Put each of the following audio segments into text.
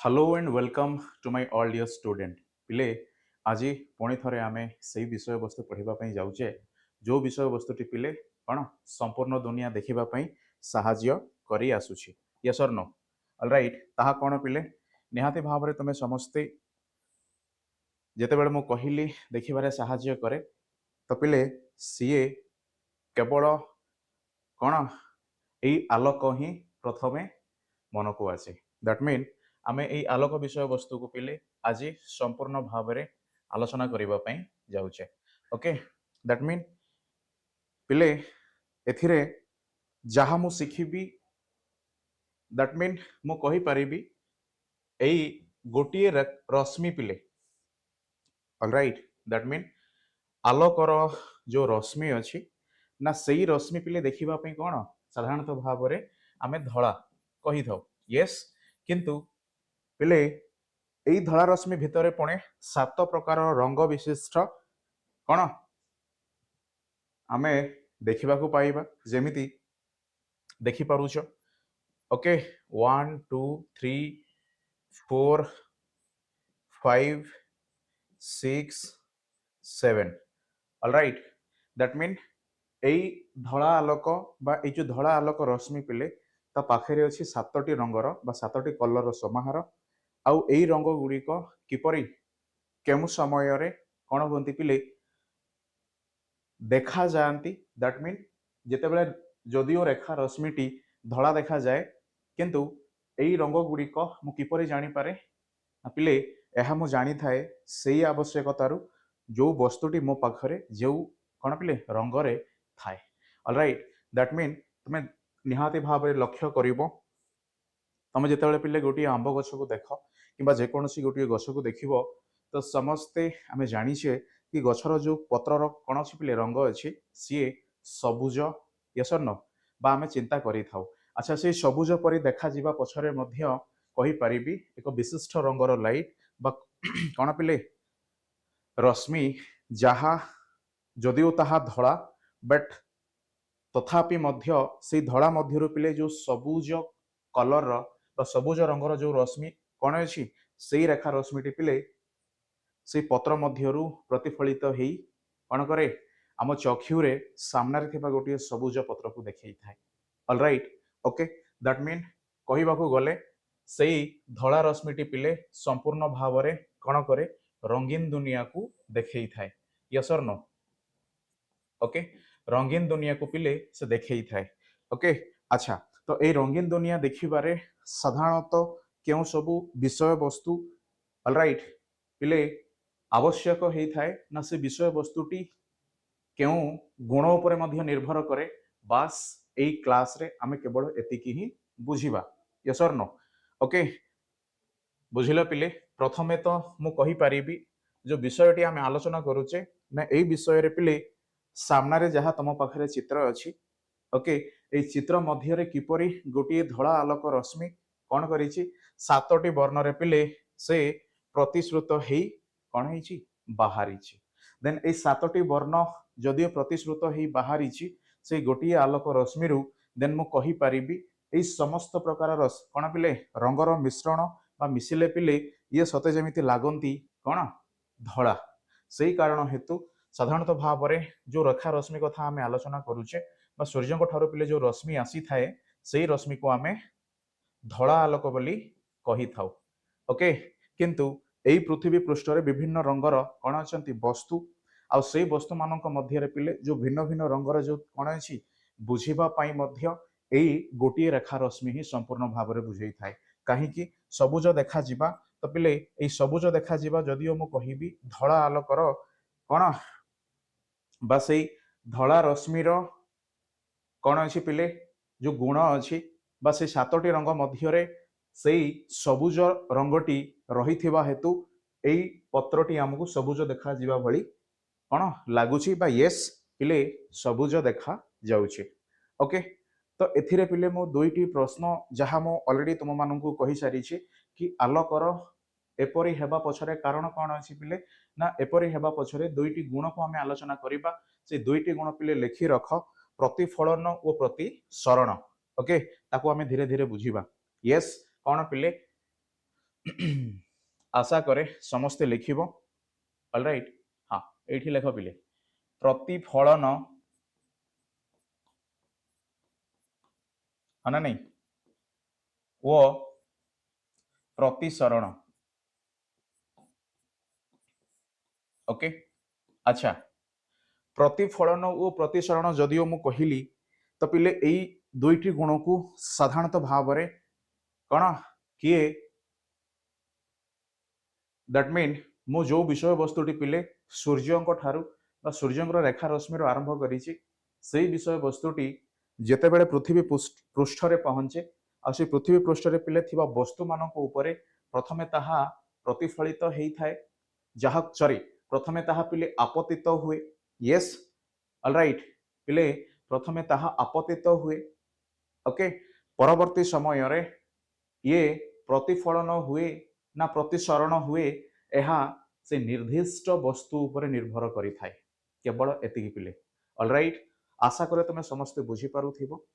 Hello and welcome to my all dear student पिले आज पुणी थे आम से विषय वस्तु पढ़ाई जाऊे जो विषय वस्तुटी पिले कौन संपूर्ण दुनिया देखापी साहाय्य कर आसूसी यस और नो ऑलराइट ताहा कौन पिले निहाती भाव में तुम्हें समस्ते जिते बड़े मुझे कहली देखिबारे साहाय्य करे तो पिले सीए केवल कौन यही आलोक ही प्रथमे मन को आसे दैट मीन आमे এই আলোক বিষয় বস্তুକୁ পিলে আজি সম্পূর্ণ ভাବରେ আলোচনা କରିବା ପାଇଁ যাଉଛେ ओके दैट मीन ପିଲେ ଏଥିରେ ଯାହା ମୁଁ ଶିଖିବି दैट मीन ମୁଁ କହିପାରିବି ଏଇ ଗୋଟିଏ ରଶ୍ମି ପିଲେ ऑलराइट दैट मीन आलोकर जो रश्मि अच्छी ना सेई रश्मि पिले देखिबा ପାଇଁ कौन साधारणतः भाव में आमे धला कही थाउ यस किंतु पिले यही धला रश्मि भितर पुणे 7 प्रकार रंग विशिष्ट कौन आमे देखा पाइबा जेमिति देखिपारुच ओके 1 2 3 4 5 6 7 ऑलराइट दैट मीन यही धला आलोक बा ये जो धला आलोक रश्मि पिले ता पाखे अच्छी 7टी रंगर बा 7टी कलर समाहार आउ यही रंग गुड़िक किपरि केमु समय रे कौन होती पिले देखा जाती दैट मीन जितेबले जदिओ रेखा रश्मिटी धला देखा जाए किंतु यही रंग गुड़िक मु किपरि जानी पारे पिले यह मु जानी थाए से आवश्यकतारू जो वस्तुटी मो पाखरे जो कौन पिले रंगरे थाए ऑलराइट दैट मीन तुम्हें निहाती भाव में लक्ष्य करिवो तुम जिते पिले गोटे आंब गछ को देख कि जेकोसी गोटे गछ को देख तो समस्ते आम जाचे कि गछर जो पत्रर कौन अच्छी पिले रंग अच्छी सी सबुज यस न बा आम चिंता करि थाउ अच्छा से सबुज परी देखा जिबा पछरे मध्य कहि परिबी एक विशिष्ट रंगर लाइट बा कौन पिले रश्मि जहा जदिओ ताहा धला बट तथापि मध्य से धड़ा मध्य पिले जो सबुज कलर सबुज रंगर जो रश्मि कौन अच्छी से रेखा रश्मिटी पिले से पत्र मध्यरु प्रतिफलित हो कौन करे आम चक्षुरे सामने गोटे सबुज पत्र को देखई थाए ऑलराइट ओके दैट मीन कहवाकू गले से धला रश्मिटी पिले संपूर्ण भाव में कौन करे रंगीन दुनिया को देखई थाए यस और नो ओके रंगीन दुनिया को पिले से देखई थाए ओके अच्छा तो ये रंगीन दुनिया देखिबारे साधारणतः क्यों सबू विषय वस्तु ऑलराइट पिले आवश्यक होता है ना से विषय वस्तुटी क्यों गुण उपर मध्य निर्भर करे बास यही क्लास रे आमे केवल एतिकी ही बुझिबा यस और नो ओके बुझिल पिले प्रथमे तो मु कहि परिबी जो विषयटी आमे आलोचना करूचे ना एई विषय रे पिले सामने जहाँ तुम पाखे चित्र अच्छी ओके ये चित्र मध्य किपरि गोटे धला आलोक रश्मि कौन करिछि 7टी वर्ण रे पिले से प्रतिश्रुत हेई कौन है बाहरी देन ये 7टी वर्ण जदिओ प्रतिश्रुत हो बाहरी से गोटे आलोक रश्मि देन मु कहि परिबी ये समस्त प्रकार कौन पिले रंगर मिश्रण बा मिसिले पिले ये सते जमिति लागंती कौन धला से कारण हेतु साधारणतः भाव में जो रेखा रश्मि कथा आम आलोचना करुचे सूर्य ठार पिले जो रश्मि आसी थाए से रश्मि को आम धला आलोक बोली कही थाउ ओके किंतु यही पृथ्वी पृष्ठ रे विभिन्न रंगर कौन अच्छा वस्तु आउ से वस्तु मानक मध्य पिले जो भिन्न भिन्न रंगर जो कौन अच्छी बुझापी यही गोटे रेखा रश्मि ही संपूर्ण भाव में बुझे थाए कहीं सबुज देखा जिबा तो पिले यही सबुज देखा जिबा जदिओ मु कहिबी धला आलोकर कौन बा से धला रश्मिर कौन अच्छी पिले जो गुण अच्छी बा से 7टी रंग मध्य से सबुज रंगटी रही हेतु यही पत्रटी आमको सबुज देखा जिबा भली कौन लगुच येस पिले सबुज देखा जाउछे ओके तो एथिरे पिले मो दुईटी प्रश्न जहाँ मो ऑलरेडी तुम मानू कही सारी कि आलोकर एपरी हेबा पछरे कारण कौन अच्छी पिले ना एपरी हेबा पछरे दुईटी गुण को आम आलोचना करिबा से दुईटी गुण पिले लिखि रख प्रतिफलन और प्रतिसरण ओके ताको आम धीरे धीरे बुझिबा यस कौन पिले आशा करे समस्ते लिखिबो ऑलराइट। हाँ एठी लेख पिले प्रतिफलन है ना नहीं वो प्रतिसरण। ओके अच्छा प्रतिफलन और प्रतिसरण जदिओ मु कहली तो पिले एई दुईटी गुण को साधारणतः भाव में कौन किए दैट मीन मु जो विषय वस्तुटी पिले सूर्य ठारू सूर्य रेखा रश्मि आरंभ करी विषय वस्तुटी जेतेबेले पृथ्वी पृष्ठ रे पहुंचे आ से पृथ्वी पृष्ठ रे पिले थिबा वस्तु मानक उपरे प्रथमे ताहा प्रतिफलित हेइथाय जहा सॉरी प्रथमे ताहा पिले आपतित हुए यस ऑलराइट पिले प्रथमे ताहा आपतित हुए ओके परवर्ती समय रे ये प्रतिफलन हुए ना प्रतिसरण हुए यह से निर्दिष्ट वस्तु उपरे निर्भर करि थाए केवल एतिकी पिले ऑलराइट आशा करे तुम समस्ते बुझी पारुथिबो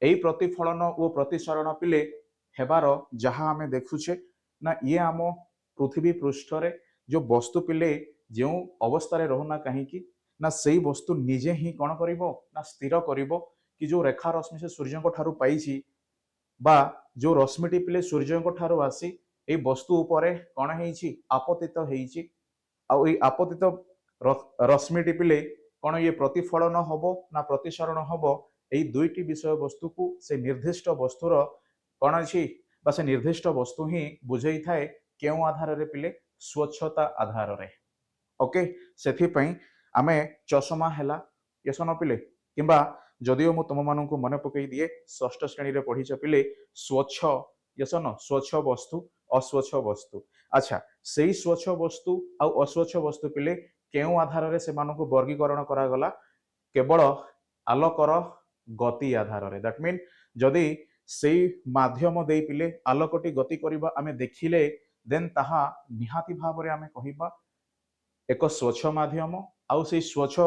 एई प्रतिफलन और प्रतिसरण पिले हेबार जहाँ आमे देखुछे ना ये आम पृथ्वी पृष्ठ रे जो वस्तु पिले जो अवस्था रे रहुना कहीं ना सही वस्तु निजे ही कौन करिवो ना स्थिर करिवो कि जो रेखा रश्मि से सूर्य ठारू पाइछि बा जो रश्मिटी पिले सूर्य ठारू आसी ए वस्तु उपरे कौन हेइछि आपतित हेइछि आ एई आपतित रश्मिटी पिले कौन ये प्रतिफलन हबो ना प्रतिसरण हबो एई दुईटी विषय वस्तु को से निर्दिष्ट वस्तुर कौन अछि बा से निर्दिष्ट वस्तु ही बुझेई थाए केउ आधार रे पिले स्वच्छता आधार रे ओके सेथि पई आमे चषमा हैला यस न पिले किंबा जदिओ मु तुम मानू मन पकई दिए षष्ठ श्रेणी रे पढ़ी पिले स्वच्छ यस न स्वच्छ वस्तु अस्वच्छ वस्तु अच्छा सेई स्वच्छ वस्तु आ अस्वच्छ वस्तु पिले केउ आधार रे से मानू वर्गीकरण करा गला केवल आलोकर गति आधार रे दैट मीन जदि सेई माध्यम दे पिले आलोकटी गति करिबा आमे देखिले देन ताहा निहाती भाव रे आमे कहिबा एक स्वच्छ माध्यम आउ से स्वच्छ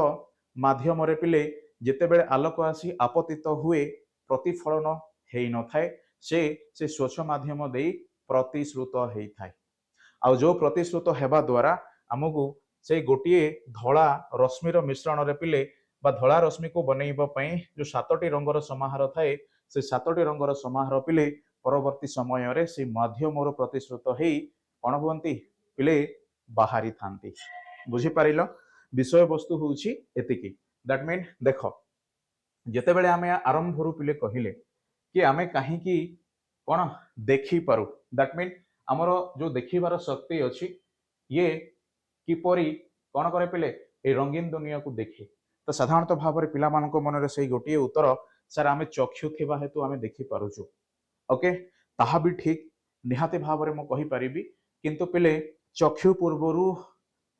माध्यम रे पिले जेतेबेले आलोक आसी आपतित हुए प्रतिफलन हेई न थाए से स्वच्छ माध्यम दे प्रतिश्रुत हेई थाए आउ जो प्रतिश्रुत हेबा द्वारा आमको से गोटे धला रश्मिर मिश्रण रे पिले बा धला रश्मि को बनैबा पई जो सातटी रंगर समाहार थाए से सातटी रंगर समाहार पिले परवर्ती समय रे से माध्यम रो प्रतिश्रुत हेई कोन होंती पिले बाहरी थांती बुझी पारिलो विषय वस्तु होउची एतिकी दैट मीन देखो जेतेबेले आमे आरंभ रू पिले कहिले कि आमे काहे की कोन देखि पारु दैट मीन हमरो जो देखिबार शक्ति अछि ये किपरि कोन करे पिले ए रंगीन दुनिया को देखे तो साधारणतः भाव में पिला मानक मन से गोटे उत्तर सर आमे चक्षु थिबा हेतु आमे देखि पारुछु ओके ताहा भी ठीक निहाती भाव में कहि परिबी किंतु पिले चक्षु पूर्वरु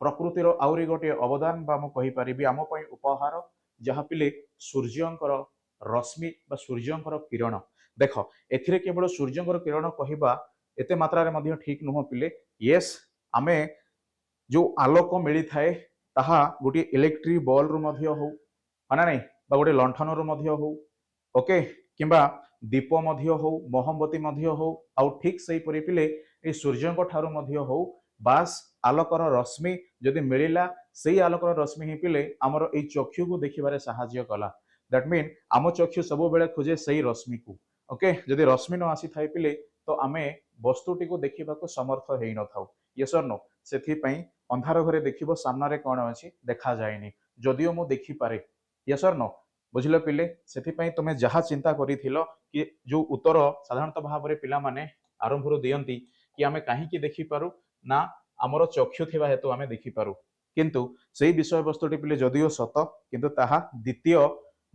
प्रकृतिर आउरी गोटे अवदान बा मु कहि परिबी आम पई उपहार जहा पिले सूर्यंकर रश्मि बा सूर्यंकर किरण देख एथिरे केवल सूर्यंकर किरण कहिबा एते मात्रा रे मध्य ठीक नुह पिले यस आमे जो आलोक मिली थाए ताहा गोटे इलेक्ट्रिक बल्ब रु मध्य हो ना नहीं बा गोटे लंठन रु मध्य हो ओके किंबा दीप मध्य हो मोहम्बती मध्य हो आउ ठीक सही परि पिले ए सूर्यंक ठारू मध्य हो बास आलोकर रश्मि जदि मिलिला सेही आलोकर रश्मि ही पिले आमर ए चक्षु को देखिबारे सहाय्य कला दैट मीन आम चक्षु सब बेले खोजे सही रश्मि को ओके जदि रश्मि न आसी थाए पिले तो आमे वस्तुटी को देखिबा को समर्थ हेई न थाउ यस और नो सेथि पई अंधार घरे देखिबो सामने कौन अच्छी देखा जाएनी जदिओ मु देखि पारे यस और नो बुझिल पिले सेथि पई तुमे जहा चिंता करिथिलो कि जो उत्तर साधारणतः भाव में पिला माने आरंभ रो दियंती कि आमे काहे की देखि पारु ना आमर चक्षु थिबा हेतु आमे देखि पारु किंतु सेही विषय वस्तुटी पिले जदिओ सत किंतु ताहा द्वितीय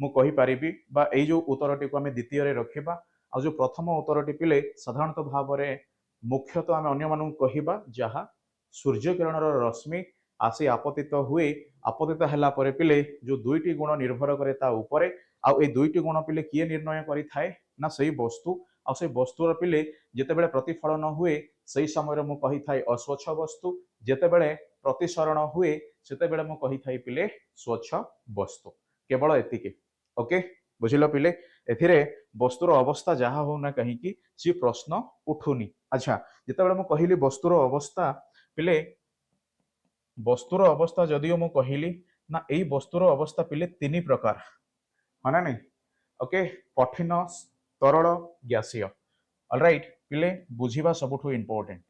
मु कहि पारिबी बा एई जो उत्तरटी को आमे द्वितीय रे रखिबा आ जो प्रथम उत्तरटी पिले साधारणतः भाव में मुख्यतः आमे अन्य मानू कहिबा जहा सूर्य किरण रश्मि आसी आपतित हुए आपतित हैला परे पिले जो दुईटी गुण निर्भर करे ता उपरे आउ ए दुईटी गुण पिले किए निर्णय करि थाए ना सही वस्तु आउ से वस्तुर पिले जेतेबेले प्रतिफलन हुए सही समय मु कहि थाए अस्वच्छ वस्तु जेतेबेले प्रतिसरण हुए सेतेबेले मु कहि थाए पिले स्वच्छ वस्तु केवल एतिके ओके बुझिलो पिले एथिरे वस्तुर अवस्था जहाँ होना कहीं सी प्रश्न उठुनी। अच्छा जितेबाला मुझे कहली वस्तुर अवस्था पिले वस्तुर अवस्था जदियो मु कहली ना यही वस्तुर अवस्था पिले तीन प्रकार है ना नहीं। ओके कठिन तरल गैसीय ऑलराइट पिले बुझीबा सबुठु इंपोर्टेंट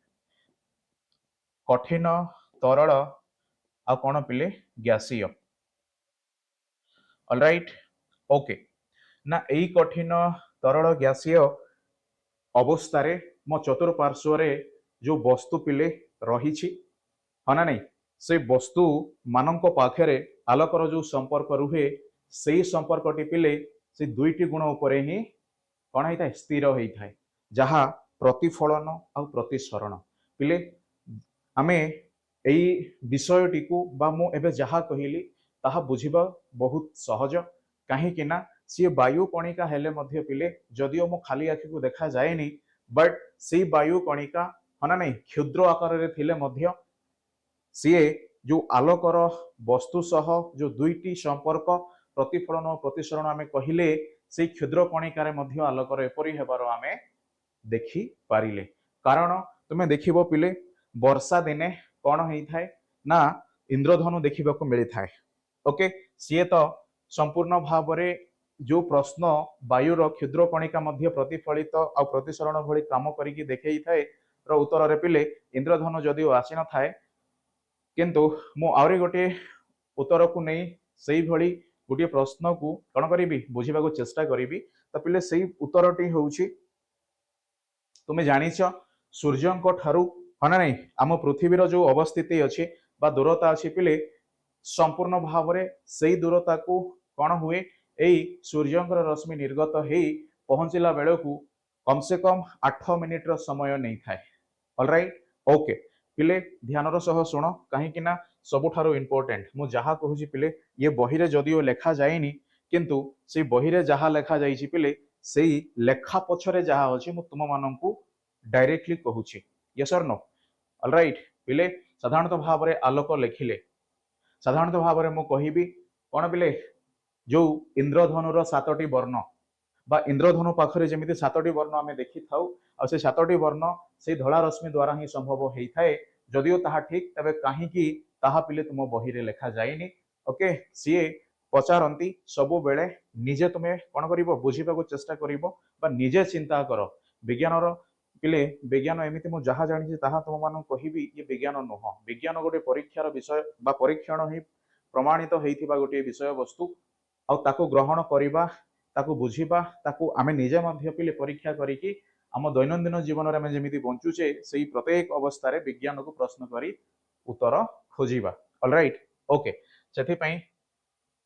कठिन तरल आ कौन पिले गैसीय ऑलराइट ओके ना यही कठिन तरल गैसीय अवस्था मो चतुर्पार्श्व जो वस्तु पिले रही हाँ ना नहीं से वस्तु मानक पाखरे आलोकर जो संपर्क रुहे से संपर्कटी पिले से दुईटी गुण उपरे ही कौन होता है स्थिर होता है जहाँ प्रतिफलन आ प्रतिसरण पिले आमे यही विषयटी को बा मु एबे जहाँ कहली ताहा बुझिबा बहुत सहज कहीं ना सी वायु कणिका हेले मध्य पिले जदियो मु खाली आखि को देखा जाएनी बट सी वायु कणिका हना नहीं क्षुद्र आकार रे थिले मध्य सीए जो आलोकर वस्तु सह जो दुईटी संपर्क प्रतिफलन और प्रतिसरण आमे कहिले से क्षुद्र कणिकार मध्य आलोकर एपरी हेबार आमे देखि पारिले कारण तुमे देखिबो पिले वर्षा दिने कौन होता है ना इंद्रधनु देखा मिली थाए ओके सी तो संपूर्ण भाव जो प्रश्न वायुर क्षुद्र कणिका मध्य प्रतिफलित आ प्रतिसरण भली काम करिकी देखई थाए उत्तर रे पिले इंद्रधनु जदियो आसी न थाए किंतु मु आउरी गोटे उत्तर को नहीं सही भली गोटे प्रश्न को कौन करी बुझा चेष्टा करी तो पिले सही उत्तरटी होउछि तुमे जानिछ सूर्यंक ठारू हाँ नहीं आम पृथ्वीर जो अवस्थिति अच्छी बा दूरता अच्छी पिले संपूर्ण भाव में से दूरता को कौन हुए यही सूर्यंकर रश्मि निर्गत हो पहुंचला बेल को कम से कम 8 मिनिट समय नहीं थाए ऑलराइट ओके पिले ध्यान सह शुण कहीं सबुठारु इंपोर्टेंट मु जहाँ कहूँ पिले ये बही रे जदियो लेखा जाएनी किंतु से बही रे जहाँ लेखा जाइछि पिले से लेखा पछरे जहाँ अच्छी मु तुम माननकु डायरेक्टली कहूछि यस और नो ऑलराइट पिले साधारणतः भाव में आलोक लेखिले साधारणतः भाव में मुझे कहबी कौन पिले जो इंद्रधनुर 7टी वर्ण बा इंद्रधनु पाखरे जमी 7टी वर्ण आम देखि थाउ आ से 7टी वर्ण से धला रश्मि द्वारा ही संभव होता है जदियो ताहा ठीक तबे कहीं ताहा पिले तुम बही रे लेखा जाएनी ओके सी पचारती सबु बेले निजे तुम्हें कौन कर बुझा चेष्टा कर निजे चिंता कर विज्ञान पिले विज्ञान एमती मुझे जहाँ जानी तुम मान कहबी ये विज्ञान नुह विज्ञान गोटे परीक्षार विषय बा परीक्षण ही प्रमाणित होता गोटे विषय वस्तु आउ ग्रहण करवा ताकू बुझा ताकू आमे निजे मध्य पिले परीक्षा करिकी आम दैनंदिन जीवन में जमी बंचुचे से प्रत्येक अवस्था विज्ञान को प्रश्न करी उत्तर खोजा ऑलराइट ओके से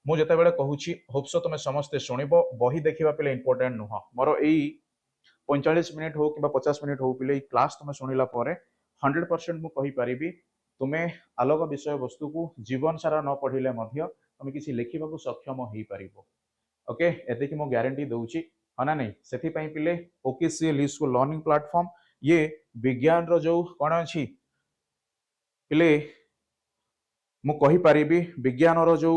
मुझे कहूँ होप्स तुम समस्ते शुणव बही देखा पिले इंपोर्टेंट नुह मोर यही 45 मिनिट हो कि 50 मिनिट हो पिले क्लास तुम शुणिला 100% मु कहि पारिबी तुम्हें आलोक विषय वस्तु को जीवन सारा न पढ़िले मध्य तुम किसी लिखा सक्षम हो पारिबो ओके एति मो गारंटी दउची हाँ ना नहीं से पिले OKCL को लर्निंग प्लेटफॉर्म ये विज्ञान रो जो कौन अच्छी पिले मु कहि पारिबी विज्ञान रो जो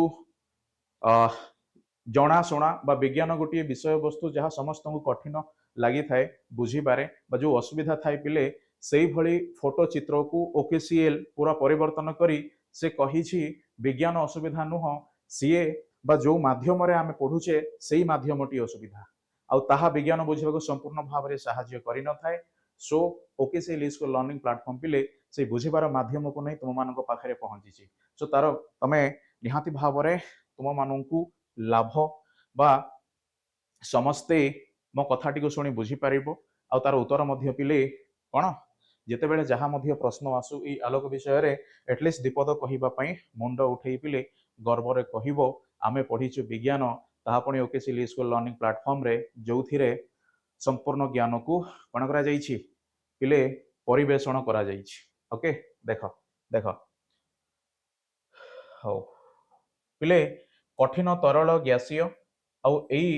जनाशुना बा विज्ञान गोटे विषय वस्तु जहाँ समस्त को कठिन लगी थाए बुझीबारे बा जो असुविधा थाए पिले से भली फोटो चित्र को OKCL पूरा परिवर्तन करी से कही विज्ञान असुविधा नुह सीए बा जो माध्यम रे आमे पढ़ुचे से माध्यमटी असुविधा आउ ताहा विज्ञान बुझा संपूर्ण भाव में साहाय्य करि न थाए सो OKCL को लर्निंग प्लेटफॉर्म पिले से बुझीबार माध्यम को नहीं तुम मान पाखे पहुंची सो तार तमे निहाती भाव में तुम मानू लाभ बा समस्ते मो कथाटी को शुणी बुझीपार आ तार उत्तर मध्य पिले कौन जिते बेले जहाँ मध्य प्रश्न आसु ई आलोक विषय रे एटलिस्ट दीपद कहवाई मुंड उठे पिले गर्व रे कहबो आमे पढ़ीचु विज्ञान ताहा पुणी OKCL को लर्निंग प्लेटफॉर्म रे जो थिरे संपूर्ण ज्ञान को कौन करा जाइछि पिले परिवेषण करा जाइछि ओके देख देख हो पिले कठिन तरल गैसीय आउ एई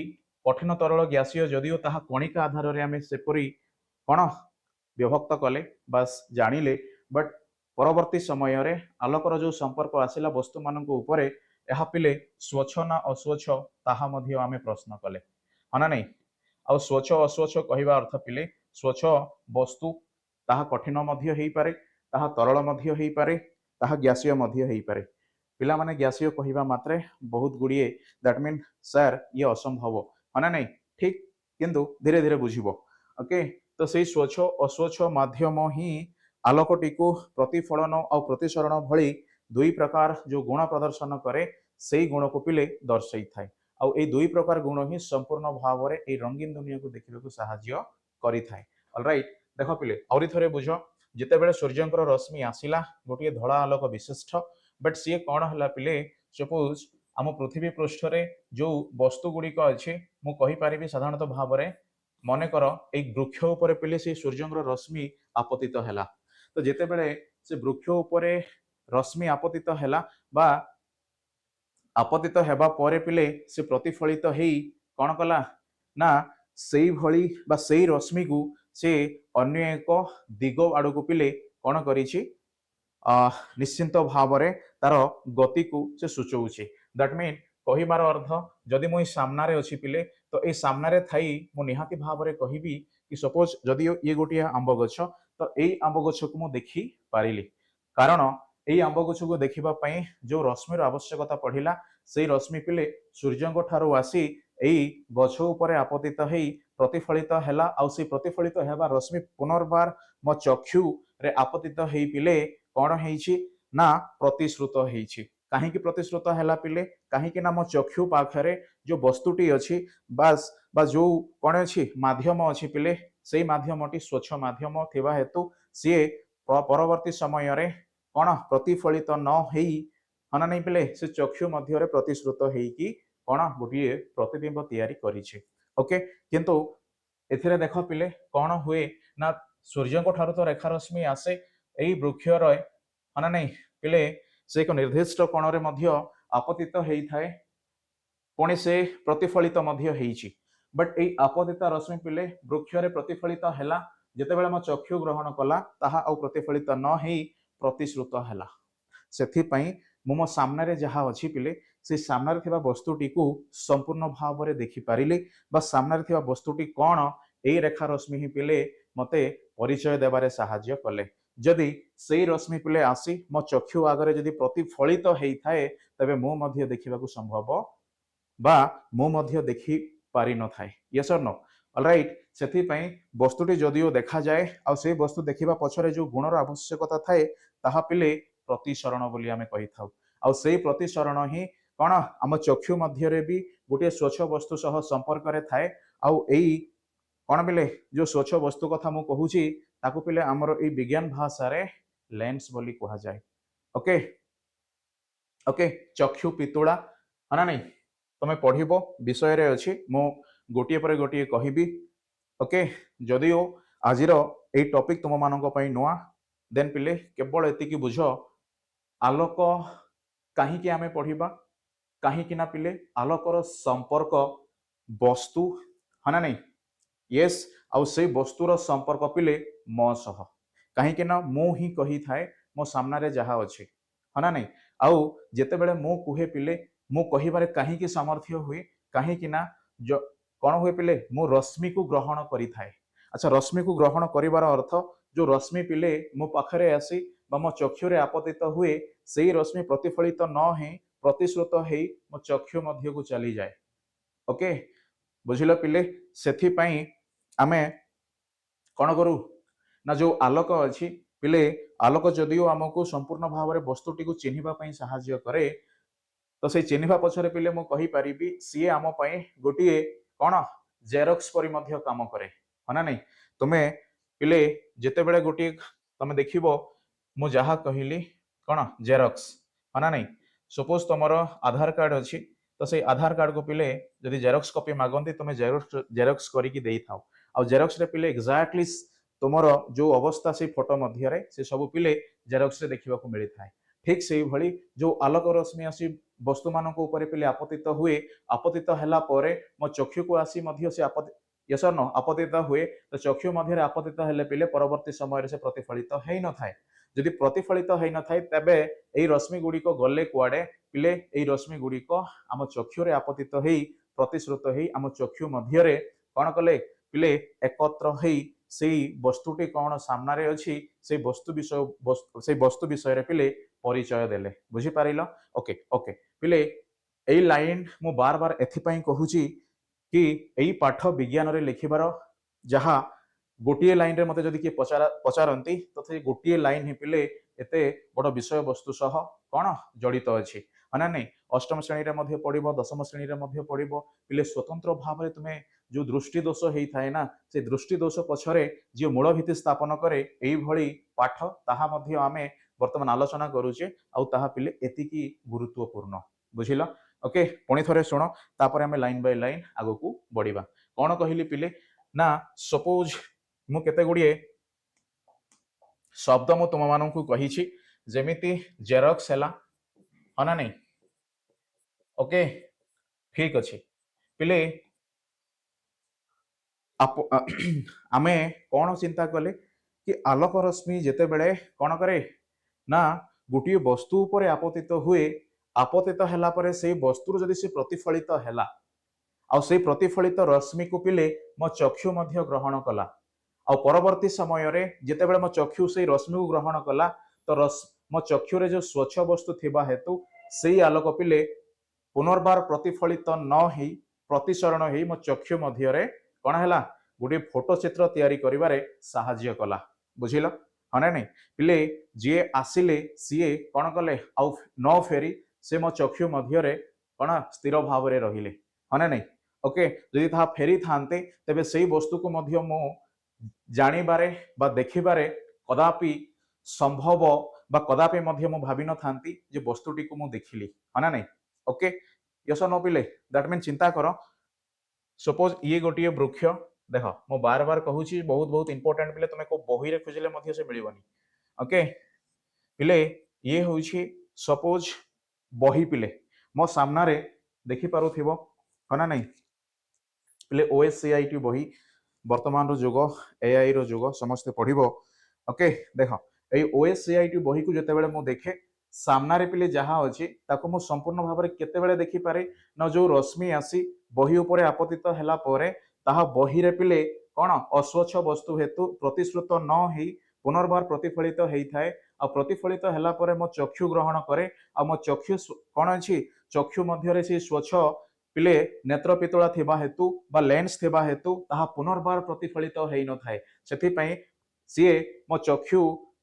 कठिन तरल गैसीय जदियो ताहा कणिका आधार रे आमे सेपरी कौन विभक्त कले बस जानिले बट परवर्ती समय रे आलोकर जो संपर्क आसिला वस्तु मानक उपरे यह पिले स्वच्छ ना अस्वच्छ ताहा मध्य आमे प्रश्न कले ହଁ ନା ନାଇଁ। ଆଉ ସ୍ୱଚ୍ଛ ଅସ୍ୱଚ୍ଛ କହିବା ଅର୍ଥ ପିଲେ ସ୍ୱଚ୍ଛ ବସ୍ତୁ ତାହା କଠିନ ମଧ୍ୟ ହେଇପାରେ, ତାହା ତରଳ ମଧ୍ୟ ହେଇପାରେ, ତାହା ଗ୍ୟାସୀୟ ମଧ୍ୟ ହେଇପାରେ। ପିଲାମାନେ ଗ୍ୟାସୀୟ କହିବା ମାତ୍ରେ ବହୁତ ଗୁଡ଼ିଏ ଦ୍ୟାଟ୍ ମିନ୍ ସାର୍ ଇଏ ଅସମ୍ଭବ, ହଁ ନା ନାଇଁ, ଠିକ୍, କିନ୍ତୁ ଧୀରେ ଧୀରେ ବୁଝିବ। ଓକେ, ତ ସେଇ ସ୍ୱଚ୍ଛ ଅସ୍ୱଚ୍ଛ ମାଧ୍ୟମ ହିଁ ଆଲୋକଟିକୁ ପ୍ରତିଫଳନ ଆଉ ପ୍ରତିସରଣ ଭଳି ଦୁଇ ପ୍ରକାର ଯୋଉ ଗୁଣ ପ୍ରଦର୍ଶନ କରେ ସେଇ ଗୁଣକୁ ପିଲେ ଦର୍ଶାଇଥାଏ। ଆଉ ଏଇ ଦୁଇ ପ୍ରକାର ଗୁଣ ହିଁ ସମ୍ପୂର୍ଣ୍ଣ ଭାବରେ ଏଇ ରଙ୍ଗୀନ ଦୁନିଆକୁ ଦେଖିବାକୁ ସାହାଯ୍ୟ କରିଥାଏ। ଅଲରାଇଟ୍, ଦେଖ ପିଲେ ଆହୁରି ଥରେ ବୁଝ, ଯେତେବେଳେ ସୂର୍ଯ୍ୟଙ୍କର ରଶ୍ମି ଆସିଲା ଗୋଟିଏ ଧଳା ଆଲୋକ ବିଶିଷ୍ଟ, ବଟ୍ ସିଏ କ'ଣ ହେଲା ପିଲେ, ସପୋଜ ଆମ ପୃଥିବୀ ପୃଷ୍ଠରେ ଯୋଉ ବସ୍ତୁ ଗୁଡ଼ିକ ଅଛି ମୁଁ କହିପାରିବି ସାଧାରଣତଃ ଭାବରେ ମନେକର ଏଇ ବୃକ୍ଷ ଉପରେ ପିଲେ ସେଇ ସୂର୍ଯ୍ୟଙ୍କର ରଶ୍ମି ଆପତିତ ହେଲା। ତ ଯେତେବେଳେ ସେ ବୃକ୍ଷ ଉପରେ ରଶ୍ମି ଆପତିତ ହେଲା ବା ଆପତିତ ହେବା ପରେ ପିଲେ ସେ ପ୍ରତିଫଳିତ ହେଇ କ'ଣ କଲା ନା ସେଇଭଳି ବା ସେଇ ରଶ୍ମିକୁ ସେ ଅନ୍ୟ ଏକ ଦିଗ ଆଡ଼କୁ ପିଲେ କ'ଣ କରିଛି, ନିଶ୍ଚିନ୍ତ ଭାବରେ ତାର ଗତିକୁ ସେ ସୂଚଉଛି। ଦ୍ୟାଟ୍ ମିନ୍ କହିବାର ଅର୍ଥ ଯଦି ମୁଁ ଏଇ ସାମ୍ନାରେ ଅଛି ପିଲେ, ତ ଏଇ ସାମ୍ନାରେ ଥାଇ ମୁଁ ନିହାତି ଭାବରେ କହିବି କି ସପୋଜ ଯଦି ଇଏ ଗୋଟିଏ ଆମ୍ବ ଗଛ, ତ ଏଇ ଆମ୍ବ ଗଛକୁ ମୁଁ ଦେଖି ପାରିଲି, କାରଣ ଏଇ ଆମ୍ବ ଗଛକୁ ଦେଖିବା ପାଇଁ ଯୋଉ ରଶ୍ମିର ଆବଶ୍ୟକତା ପଡ଼ିଲା ସେଇ ରଶ୍ମି ପିଲେ ସୂର୍ଯ୍ୟଙ୍କ ଠାରୁ ଆସି ଏଇ ଗଛ ଉପରେ ଆପତିତ ହେଇ ପ୍ରତିଫଳିତ ହେଲା। ଆଉ ସେଇ ପ୍ରତିଫଳିତ ହେବା ରଶ୍ମି ପୁନର୍ବାର ମୋ ଚକ୍ଷୁରେ ଆପତିତ ହେଇ ପିଲେ କ'ଣ ହେଇଛି ନା ପ୍ରତିଶ୍ରୁତ ହେଇଛି। କାହିଁକି ପ୍ରତିଶ୍ରୁତ ହେଲା ପିଲେ, କାହିଁକି ନା ମୋ ଚକ୍ଷୁ ପାଖରେ ଯୋଉ ବସ୍ତୁଟି ଅଛି ବାସ୍ ବା ଯୋଉ କ'ଣ ଅଛି ମାଧ୍ୟମ ଅଛି ପିଲେ, ସେଇ ମାଧ୍ୟମଟି ସ୍ୱଚ୍ଛ ମାଧ୍ୟମ ଥିବା ହେତୁ ସିଏ ପରବର୍ତ୍ତୀ ସମୟରେ କ'ଣ ପ୍ରତିଫଳିତ ନ ହେଇ, ହଁ ନା ନାଇଁ ପିଲେ, ସେ ଚକ୍ଷୁ ମଧ୍ୟରେ ପ୍ରତିଶ୍ରୁତ ହେଇକି କ'ଣ ଗୋଟିଏ ପ୍ରତିବିମ୍ବ ତିଆରି କରିଛି। ଓକେ, କିନ୍ତୁ ଏଥିରେ ଦେଖ ପିଲେ କ'ଣ ହୁଏ ନା ସୂର୍ଯ୍ୟଙ୍କ ଠାରୁ ତ ରେଖା ରଶ୍ମି ଆସେ ଏଇ ବୃକ୍ଷର, ହଁ ନା ନାଇଁ ପିଲେ, ସେ ଏକ ନିର୍ଦ୍ଦିଷ୍ଟ କୋଣରେ ମଧ୍ୟ ଆପତିତ ହେଇଥାଏ, ପୁଣି ସେ ପ୍ରତିଫଳିତ ମଧ୍ୟ ହେଇଛି। ବଟ୍ ଏଇ ଆପତିତ ରଶ୍ମି ପିଲେ ବୃକ୍ଷରେ ପ୍ରତିଫଳିତ ହେଲା, ଯେତେବେଳେ ମୋ ଚକ୍ଷୁ ଗ୍ରହଣ କଲା ତାହା ଆଉ ପ୍ରତିଫଳିତ ନ ହେଇ ପ୍ରତିଶ୍ରୁତ ହେଲା। ସେଥିପାଇଁ ମୁଁ ମୋ ସାମ୍ନାରେ ଯାହା ଅଛି ପିଲେ ସେ ସାମ୍ନାରେ ଥିବା ବସ୍ତୁଟିକୁ ସମ୍ପୂର୍ଣ୍ଣ ଭାବରେ ଦେଖିପାରିଲି ବା ସାମ୍ନାରେ ଥିବା ବସ୍ତୁଟି କ'ଣ ଏଇ ରେଖା ରଶ୍ମି ହିଁ ପିଲେ ମୋତେ ପରିଚୟ ଦେବାରେ ସାହାଯ୍ୟ କଲେ। ଯଦି ସେଇ ରଶ୍ମି ପିଲେ ଆସି ମୋ ଚକ୍ଷୁ ଆଗରେ ଯଦି ପ୍ରତିଫଳିତ ହେଇଥାଏ ତେବେ ମୁଁ ମଧ୍ୟ ଦେଖିବାକୁ ସମ୍ଭବ ବା ମୁଁ ମଧ୍ୟ ଦେଖି ପାରିନଥାଏ। ୟେସ୍ ଅର୍ ନୋ? ଅଲରାଇଟ୍, ସେଥିପାଇଁ ବସ୍ତୁଟି ଯଦିଓ ଦେଖାଯାଏ ଆଉ ସେଇ ବସ୍ତୁ ଦେଖିବା ପଛରେ ଯୋଉ ଗୁଣର ଆବଶ୍ୟକତା ଥାଏ ତାହା ପିଲେ ପ୍ରତିସରଣ ବୋଲି ଆମେ କହିଥାଉ। ଆଉ ସେଇ ପ୍ରତିସରଣ ହିଁ କ'ଣ ଆମ ଚକ୍ଷୁ ମଧ୍ୟରେ ବି ଗୋଟିଏ ସ୍ୱଚ୍ଛ ବସ୍ତୁ ସହ ସମ୍ପର୍କରେ ଥାଏ। ଆଉ ଏଇ କ'ଣ ପିଲେ ଯୋଉ ସ୍ୱଚ୍ଛ ବସ୍ତୁ କଥା ମୁଁ କହୁଛି ତାକୁ ପିଲେ ଆମର ଏଇ ବିଜ୍ଞାନ ଭାଷାରେ ଲେନ୍ସ ବୋଲି କୁହାଯାଏ। ଓକେ ଓକେ, ଚକ୍ଷୁ ପିତୁଳା, ହଁ ନା ନାଇଁ, ତମେ ପଢିବ ବିଷୟରେ ଅଛି, ମୁଁ ଗୋଟିଏ ପରେ ଗୋଟିଏ କହିବି। ଓକେ, ଯଦିଓ ଆଜିର ଏଇ ଟପିକ ତୁମମାନଙ୍କ ପାଇଁ ନୂଆ, ଦେନ୍ ପିଲେ କେବଳ ଏତିକି ବୁଝ ଆଲୋକ କାହିଁକି ଆମେ ପଢିବା, କାହିଁକି ନା ପିଲେ ଆଲୋକର ସମ୍ପର୍କ ବସ୍ତୁ, ହଁ ନା ନାଇଁ, ୟେସ୍, ଆଉ ସେଇ ବସ୍ତୁର ସମ୍ପର୍କ ପିଲେ ମୋ ସହ, କାହିଁକି ନା ମୁଁ ହିଁ କହିଥାଏ ମୋ ସାମ୍ନାରେ ଯାହା ଅଛି, ହଁ ନା ନାଇଁ। ଆଉ ଯେତେବେଳେ ମୁଁ କୁହେ ପିଲେ ମୁଁ କହିବାରେ କାହିଁକି ସାମର୍ଥ୍ୟ ହୁଏ, କାହିଁକି ନା କ'ଣ ହୁଏ ପିଲେ, ମୁଁ ରଶ୍ମିକୁ ଗ୍ରହଣ କରିଥାଏ। ଆଚ୍ଛା, ରଶ୍ମିକୁ ଗ୍ରହଣ କରିବାର ଅର୍ଥ ଯୋଉ ରଶ୍ମି ପିଲେ ମୋ ପାଖରେ ଆସି ବା ମୋ ଚକ୍ଷୁରେ ଆପତିତ ହୁଏ ସେଇ ରଶ୍ମି ପ୍ରତିଫଳିତ ନ ହେଇ ପ୍ରତିଶ୍ରୁତ ହେଇ ମୋ ଚକ୍ଷୁ ମଧ୍ୟକୁ ଚାଲିଯାଏ। ଓକେ, ବୁଝିଲ ପିଲେ, ସେଥିପାଇଁ ଆମେ କ'ଣ କରୁ ନା ଯୋଉ ଆଲୋକ ଅଛି ପିଲେ, ଆଲୋକ ଯଦିଓ ଆମକୁ ସମ୍ପୂର୍ଣ୍ଣ ଭାବରେ ବସ୍ତୁଟିକୁ ଚିହ୍ନିବା ପାଇଁ ସାହାଯ୍ୟ କରେ, ତ ସେଇ ଚିହ୍ନିବା ପଛରେ ପିଲେ ମୁଁ କହିପାରିବି ସିଏ ଆମ ପାଇଁ ଗୋଟିଏ କ'ଣ ଜେରକ୍ସ ପରି ମଧ୍ୟ କାମ କରେ, ହଁ ନା ନାଇଁ। ତୁମେ ପିଲେ ଯେତେବେଳେ ଗୋଟିଏ ତମେ ଦେଖିବ ମୁଁ ଯାହା କହିଲି କ'ଣ ଜେରକ୍ସ, ହଁ ନା ନାଇଁ, ସପୋଜ ତମର ଆଧାର କାର୍ଡ ଅଛି, ତ ସେଇ ଆଧାର କାର୍ଡକୁ ପିଲେ ଯଦି ଜେରକ୍ସ କପି ମାଗନ୍ତି ତମେ ଜେରକ୍ସ କରିକି ଦେଇଥାଉ। ଆଉ ଜେରକ୍ସରେ ପିଲେ ଏକ୍ଜାକ୍ଟଲି ତୁମର ଯୋଉ ଅବସ୍ଥା ସେଇ ଫଟୋ ମଧ୍ୟରେ ସେ ସବୁ ପିଲେ ଜେରକ୍ସରେ ଦେଖିବାକୁ ମିଳିଥାଏ। ଠିକ୍ ସେଇଭଳି ଯୋଉ ଆଲୋକ ରଶ୍ମି ଆସି ବସ୍ତୁମାନଙ୍କ ଉପରେ ପିଲେ ଆପତିତ ହୁଏ, ଆପତିତ ହେଲା ପରେ ମୋ ଚକ୍ଷୁକୁ ଆସି ମଧ୍ୟ ସେ ୟେସ୍ ଅର୍ ନୋ ଆପତିତ ହୁଏ, ତ ଚକ୍ଷୁ ମଧ୍ୟରେ ଆପତିତ ହେଲେ ପିଲେ ପରବର୍ତ୍ତୀ ସମୟରେ ସେ ପ୍ରତିଫଳିତ ହେଇନଥାଏ। ଯଦି ପ୍ରତିଫଳିତ ହେଇନଥାଏ ତେବେ ଏଇ ରଶ୍ମି ଗୁଡ଼ିକ ଗଲେ କୁଆଡ଼େ ପିଲେ, ଏଇ ରଶ୍ମି ଗୁଡ଼ିକ ଆମ ଚକ୍ଷୁରେ ଆପତିତ ହେଇ प्रतिश्रुत हेई आम चक्षु मध्य कौन कले पिले एकत्र हेई सेई वस्तुटी कौन सामने अच्छी से वस्तु विषय पिले परिचय देले बुझी पारिल ओके ओके पिले एई लाइन मु बार बार एथिपाई कहूची कि एई पाठ विज्ञान रे लिखिबार जहा गोटे लाइन रे मते जदि किए पचारती तो से गोटे लाइन ही पिले एते बड़ विषय वस्तु सह कौन जड़ित अच्छी ना नहीं अष्टम श्रेणी रे मध्य पढ़िबो दशम श्रेणी रे मध्य पढ़िबो पिले स्वतंत्र भाव में तुम्हें जो दृष्टि दोष होता है ना से दृष्टि दोष पछरे जो मूल भित्ति स्थापन करे यही भली पाठ ताहा मध्य आमे वर्तमान आलोचना करूचे आउ ताहा पिले एतिकी गुरुत्वपूर्ण बुझिल ओके पुणी थरे शुण तापर आमे लाइन बाय लाइन आगो को बढ़िबा कौन कहली पिले ना सपोज मु केते गुड़िए शब्द मु तुम मानू कही जेमिति जेरक्स है ना नहीं ओके ठीक अच्छे पिले आमे कौन चिंता कले कि आलोक रश्मि जेते बेले कौन करे ना गोटे वस्तु उपर आपतित हुए आपतित हैला परे से वस्तु जदि से प्रतिफलित हैला आ से प्रतिफलित रश्मि को पिले मो चक्षु मध्य ग्रहण कला आ परवर्ती समय रे जेते बेले मो चक्षु से रश्मि को ग्रहण कला तो मो चक्षु रे जो स्वच्छ वस्तु थिबा हेतु से आलोक पिले पुनर्बार प्रतिफलित न ही प्रतिसरण ही मो चक्षु मध्य रे कौन है गोटे फोटो चित्र तैयारी करिवारे साहाय्य कला बुझिल हाँ ना नहीं पिले जी आसिले सीए कौन कले आउ न फेरी से मो चक्षु मध्य रे कौन स्थिर भाव रे रहिले हाँ ना नहीं ओके जदि ता फेरी थांते तेबे सेही वस्तु को मध्य मो जानिबारे बा देखिबारे कदापि संभव बा कदापि मध्य मो भाबी न थांती जे वस्तुटी को मो देखिली हाँ ना नहीं ओके यस नो पिले दैट मीन चिंता करो सपोज ये गोटे वृक्ष देख मो बार बार कहूँ बहुत बहुत इंपोर्टेंट पिले तुम्हें को बही रे खोजिले मध्य से मिलबनी ओके पिले ये हूँ सपोज बही पिले मो सामना रे देखि पारुथिबो हाँ ना नहीं पिले OSCIT बही वर्तमान रो जुग AI रो जुग समस्त पढ़िबो ओके देख ए OSCIT बही को जते बेले मो देखे सामना रे पिले जहा अछि ताको मो संपूर्ण भाव रे केते बेले देखि पारे न जो रश्मि आसी बही उपरे आपतित हैला परे ताहा बही रे पिले कोन अस्वच्छ वस्तु हेतु प्रतिश्रुत न हेई पुनर्बार प्रतिफलित हेई थाए आ प्रतिफलित हैला परे मो चक्षु ग्रहण करे आ मो चक्षु कोन अछि चक्षु मध्य रे से स्वच्छ पिले नेत्र पितुला थिबा हेतु बा लेंस थिबा हेतु ताहा पुनर्बार प्रतिफलित हेई न थाए सेथि पई सीए मो चक्षु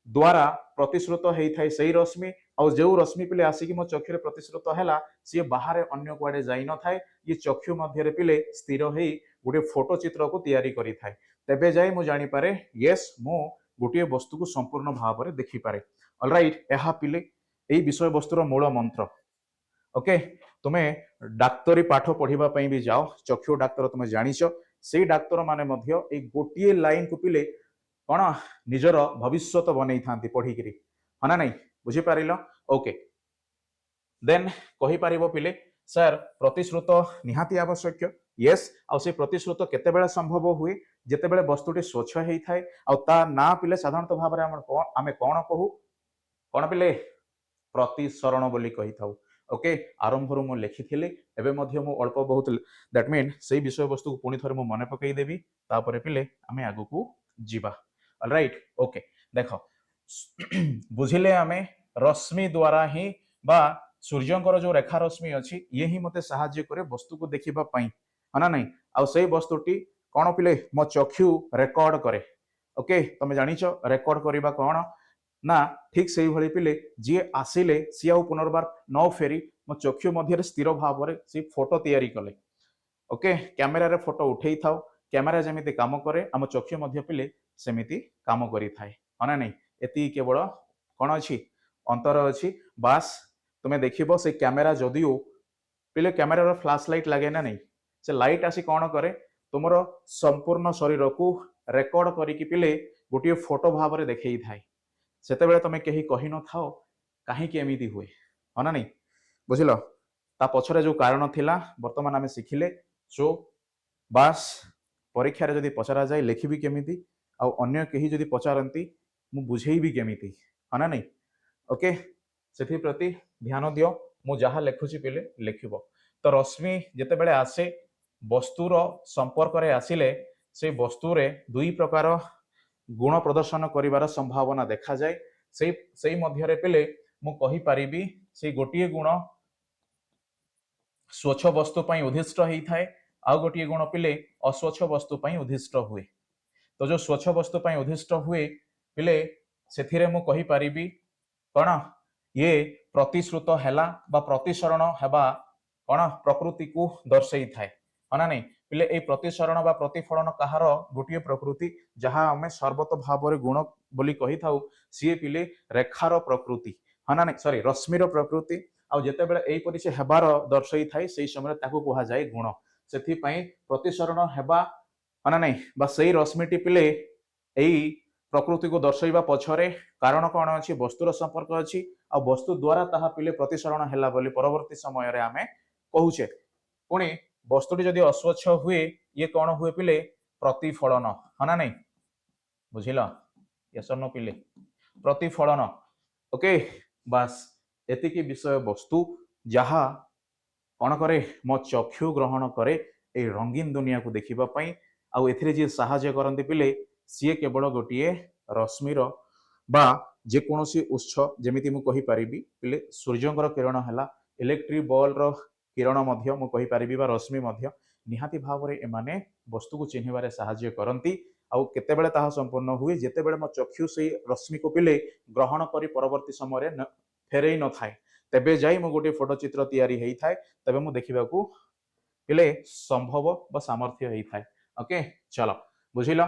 द्वारा प्रतिश्रुत हेई थाए सेही रश्मि और जो रश्मि पिले आसिकी मो चक्षु रे प्रतिश्रुत हैला सी बाहर अन्य कुआडे जाई न थाए ये चक्षु मध्य रे पिले स्थिर हेई गोटे फोटो चित्र को तैयारी करी थाए तेबे जाई मु जानि पारे यस मु गोटे वस्तु को संपूर्ण भाव रे देखि पारे ऑलराइट एहा पिले एई विषय वस्तुर मूल मंत्र ओके तुमे डाक्तरी पाठ पढ़िबा पई भी जाओ चक्षु डाक्तर तुमे जानिछ सेई डाक्तर माने मध्य ए गोटे लाइन को पिले कोन निजर भविष्यत बनै थांती पढ़ी करी हना नहीं बुझी पारिल ओके देन कहि पारिबो पिले सर प्रतिश्रुत निहाती आवश्यक यस आ से प्रतिश्रुत केते बेले संभव हुए जेते बेले वस्तुटी स्वच्छ हेई थाए आ ता ना पिले साधारणतः भाव रे आमे कोन कहू कोन पिले प्रतिसरण बोली कहि थाउ ओके आरंभ रु मु लिखिथिले एबे मध्य मु अल्प बहुत दैट मीन सेही विषय वस्तु को पुनी थरे मु मने पकई देबी तापरे पिले आमे आगु को जीवा ऑलराइट ओके देखो बुझिले आमे रश्मि द्वारा ही बा सूर्यंकर जो रेखा रश्मि अछि ये ही मते सहाय्य करे वस्तु को देखिबा पई हना नहीं आ सेही वस्तुटी कोन पिले मो चक्षु रेकॉर्ड करे ओके तमे जानिचो रेकॉर्ड करिबा कोन ना ठीक से भली पिले जी आसिले सी आउ पुनर्बार न फेरी मो चक्षु मध्य स्थिर भाव रे सी फोटो तैयारी कले ओके कैमेरा रे फोटो उठेई थाओ कैमेरा जेमिति काम करे आम चक्षु मध्य पिले सेमिति काम करी थाए हना नहीं एति केवल कोन अछि अंतर अछि बास तुमे देखिबो से कैमेरा जदियो पिले कैमेरा रो फ्लैश लाइट लागे ना नहीं से लाइट आसी कोन करे तुमरो संपूर्ण शरीर को रेकॉर्ड करी कि पिले गोटे फोटो भाव रे देखै थाए सेते बेले तमे केही कहि न थाओ काहे कि एमिति हुए हना नहीं बुझिलो ता पछरे जो कारण थिला वर्तमान आमे सिखिले सो बास परीक्षा रे जदी पचरा जाय लिखिबी केमिति आ अन्य केही जदी पचारंती मु बुझेइबी केमिति हना नहीं ओके सेथि प्रति ध्यान दियो मु जहा लेखुची पिले लिखिबो तो रश्मि जेतेबेले आसे वस्तुर संपर्क रे आसिले से वस्तुरे दुई प्रकार गुण प्रदर्शन करिवार संभावना देखा जाए से मध्यरे पिले मु कहि परिबी से गोटिए गुण स्वच्छ वस्तु पई उद्दिष्ट हेई थाए आ गोटिए गुण पिले अस्वच्छ वस्तु पई उद्दिष्ट हुए तो जो स्वच्छ वस्तु पई उद्दिष्ट हुए पिले सेथिरे मु कहि परिबी कण ये प्रतिश्रुत हैला बा प्रतिसरण हेबा कण प्रकृति को दर्शाई थाए हना नहीं पिले ए प्रतिसरण बा प्रतिफलन कहार गोटिए प्रकृति जहाँ आमे सर्वत भाव गुण बोली कही थाउ सी पिले रेखार प्रकृति हना नहीं सॉरी रश्मिर प्रकृति आउ जेतेबेले एई परि से हेबार दर्शाई थाए सेई समय ताकू कहा जाए गुण सेथि पई प्रतिसरण हेबा हना नहीं बा सेई रश्मिटी पिले एई प्रकृति को दर्शाइबा पछरे कारण कौन अच्छी वस्तुर संपर्क अच्छी आ वस्तु द्वारा ताहा पिले प्रतिसरण हैला बोली परवर्ती समय रे आमे कहूचे पुणी वस्तुटी जदि अस्वच्छ हुए ये कौन हुए पिले प्रतिफलन हना नहीं बुझिल यस नो पिले प्रतिफलन ओके बास एतिकी विषय वस्तु जहा कौन करे मो चक्षु ग्रहण करे ए रंगीन दुनिया को देखिबा पई आ एथिरे जे सहाय्य करंती पिले सी केवल गोटे रश्मिर बा जेकोसी उत्स जमीती मु कहि परिबी पिले सूर्यंकर किरण हैला इलेक्ट्रिक बॉल रो किरण मध्य मु कहि परिबी बा रश्मि मध्य निहाती भाव रे एमाने वस्तु को चिन्हिबारे सहाय्य करंती आउ केतेबेले ताहा संपूर्ण हुए जेतेबेले मो चक्षु से रश्मि को पिले ग्रहण करी परवर्ती समय रे फेरई न थाए तेबे जाई मु गोटे फोटो चित्र तैयारी हेई थाए तबे मु देखिबा को पिले संभव बा सामर्थ्य हेई थाए ओके चलो बुझिला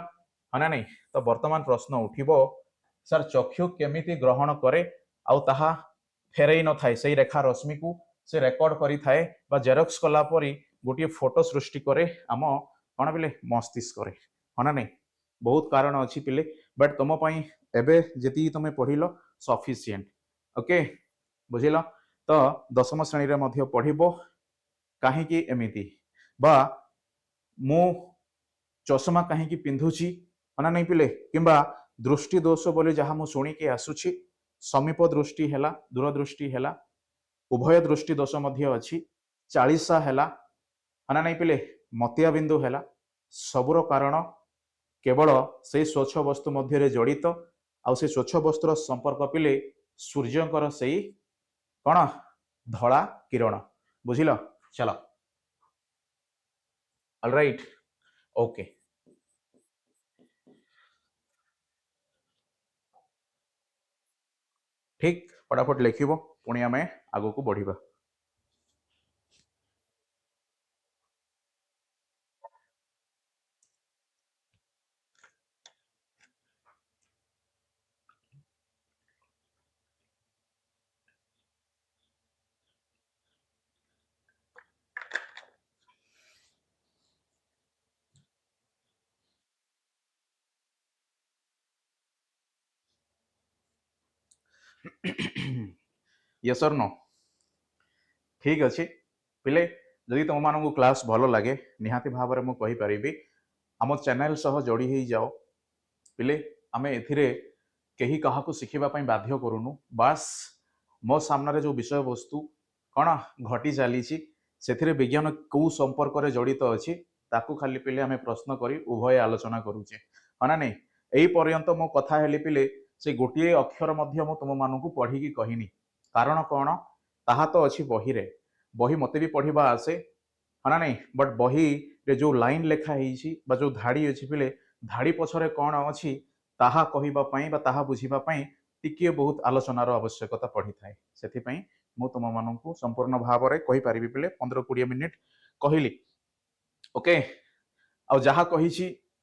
हना नहीं तो वर्तमान प्रश्न उठिबो सर चक्षु केमिति ग्रहण करे आउ ताहा फेरई न थाए सेई रेखा रश्मि को से रेकॉर्ड करी थाए बा जेरॉक्स कला परी गोटे फोटो सृष्टि करे आम कौन पिले मस्तिष्क करे हना नहीं बहुत कारण अच्छी पिले बट तुम पई एबे जेती तुम पढ़िल सफिशिएंट ओके बुझिल तो दशम श्रेणी रे मध्य पढ़िबो काहेकि एमिति बा मु चश्मा काहेकि पिंधुची हना नहीं पिले किंबा दृष्टि दोष बोली जहाँ मु शुणी के आसुची समीप दृष्टि हैला दूरदृष्टि हैला उभय दृष्टि दोष मध्य अच्छी 40 हैला हना नहीं पिले मतिया बिंदु हैला सबुर कारण केवल से स्वच्छ वस्तु मध्य रे जड़ित आउ से स्वच्छ वस्तुर संपर्क पिले सूर्यंकर सेई कौन धड़ा किरण बुझिल चलो ऑलराइट ओके ठीक फटाफट लिखिबो पुणी आमे आगो को बढ़िबा यस और नो ठीक अच्छे पिले जदि तुम मानू क्लास भल लगे निहाती भाव में मुझे कहीपरि आम चैनल सह जोड़ी हो जाओ पिले आम एथिरे कहीं क्या शिखापी बाध्य करूनु बास मो सामने जो विषय वस्तु कौन घटी चली से विज्ञान कौ संपर्क रे जड़ित अच्छी ताकू खाली पिले आम प्रश्न करी उभय आलोचना करुचे हाँ नहीं यही पर्यंत मो कथा हेली पिले से गोटे अक्षर मु तुम मानू पढ़ी कहनी कारण कौन ताहा तो अच्छी बही रे बही मते भी पढ़ा आसे हाँ नहीं बट बही रे जो लाइन लेखा बा जो धाड़ी अच्छी पिले धाड़ी पछरे कौन अच्छी ताहा कहिबा पई बा ताहा बुझिबा पई टिके बहुत आलोचनार आवश्यकता पड़ी थाए से मु तुम मानू संपूर्ण भाव में कही पारि पिले 15-20 मिनिट कहली ओके आ जहा कही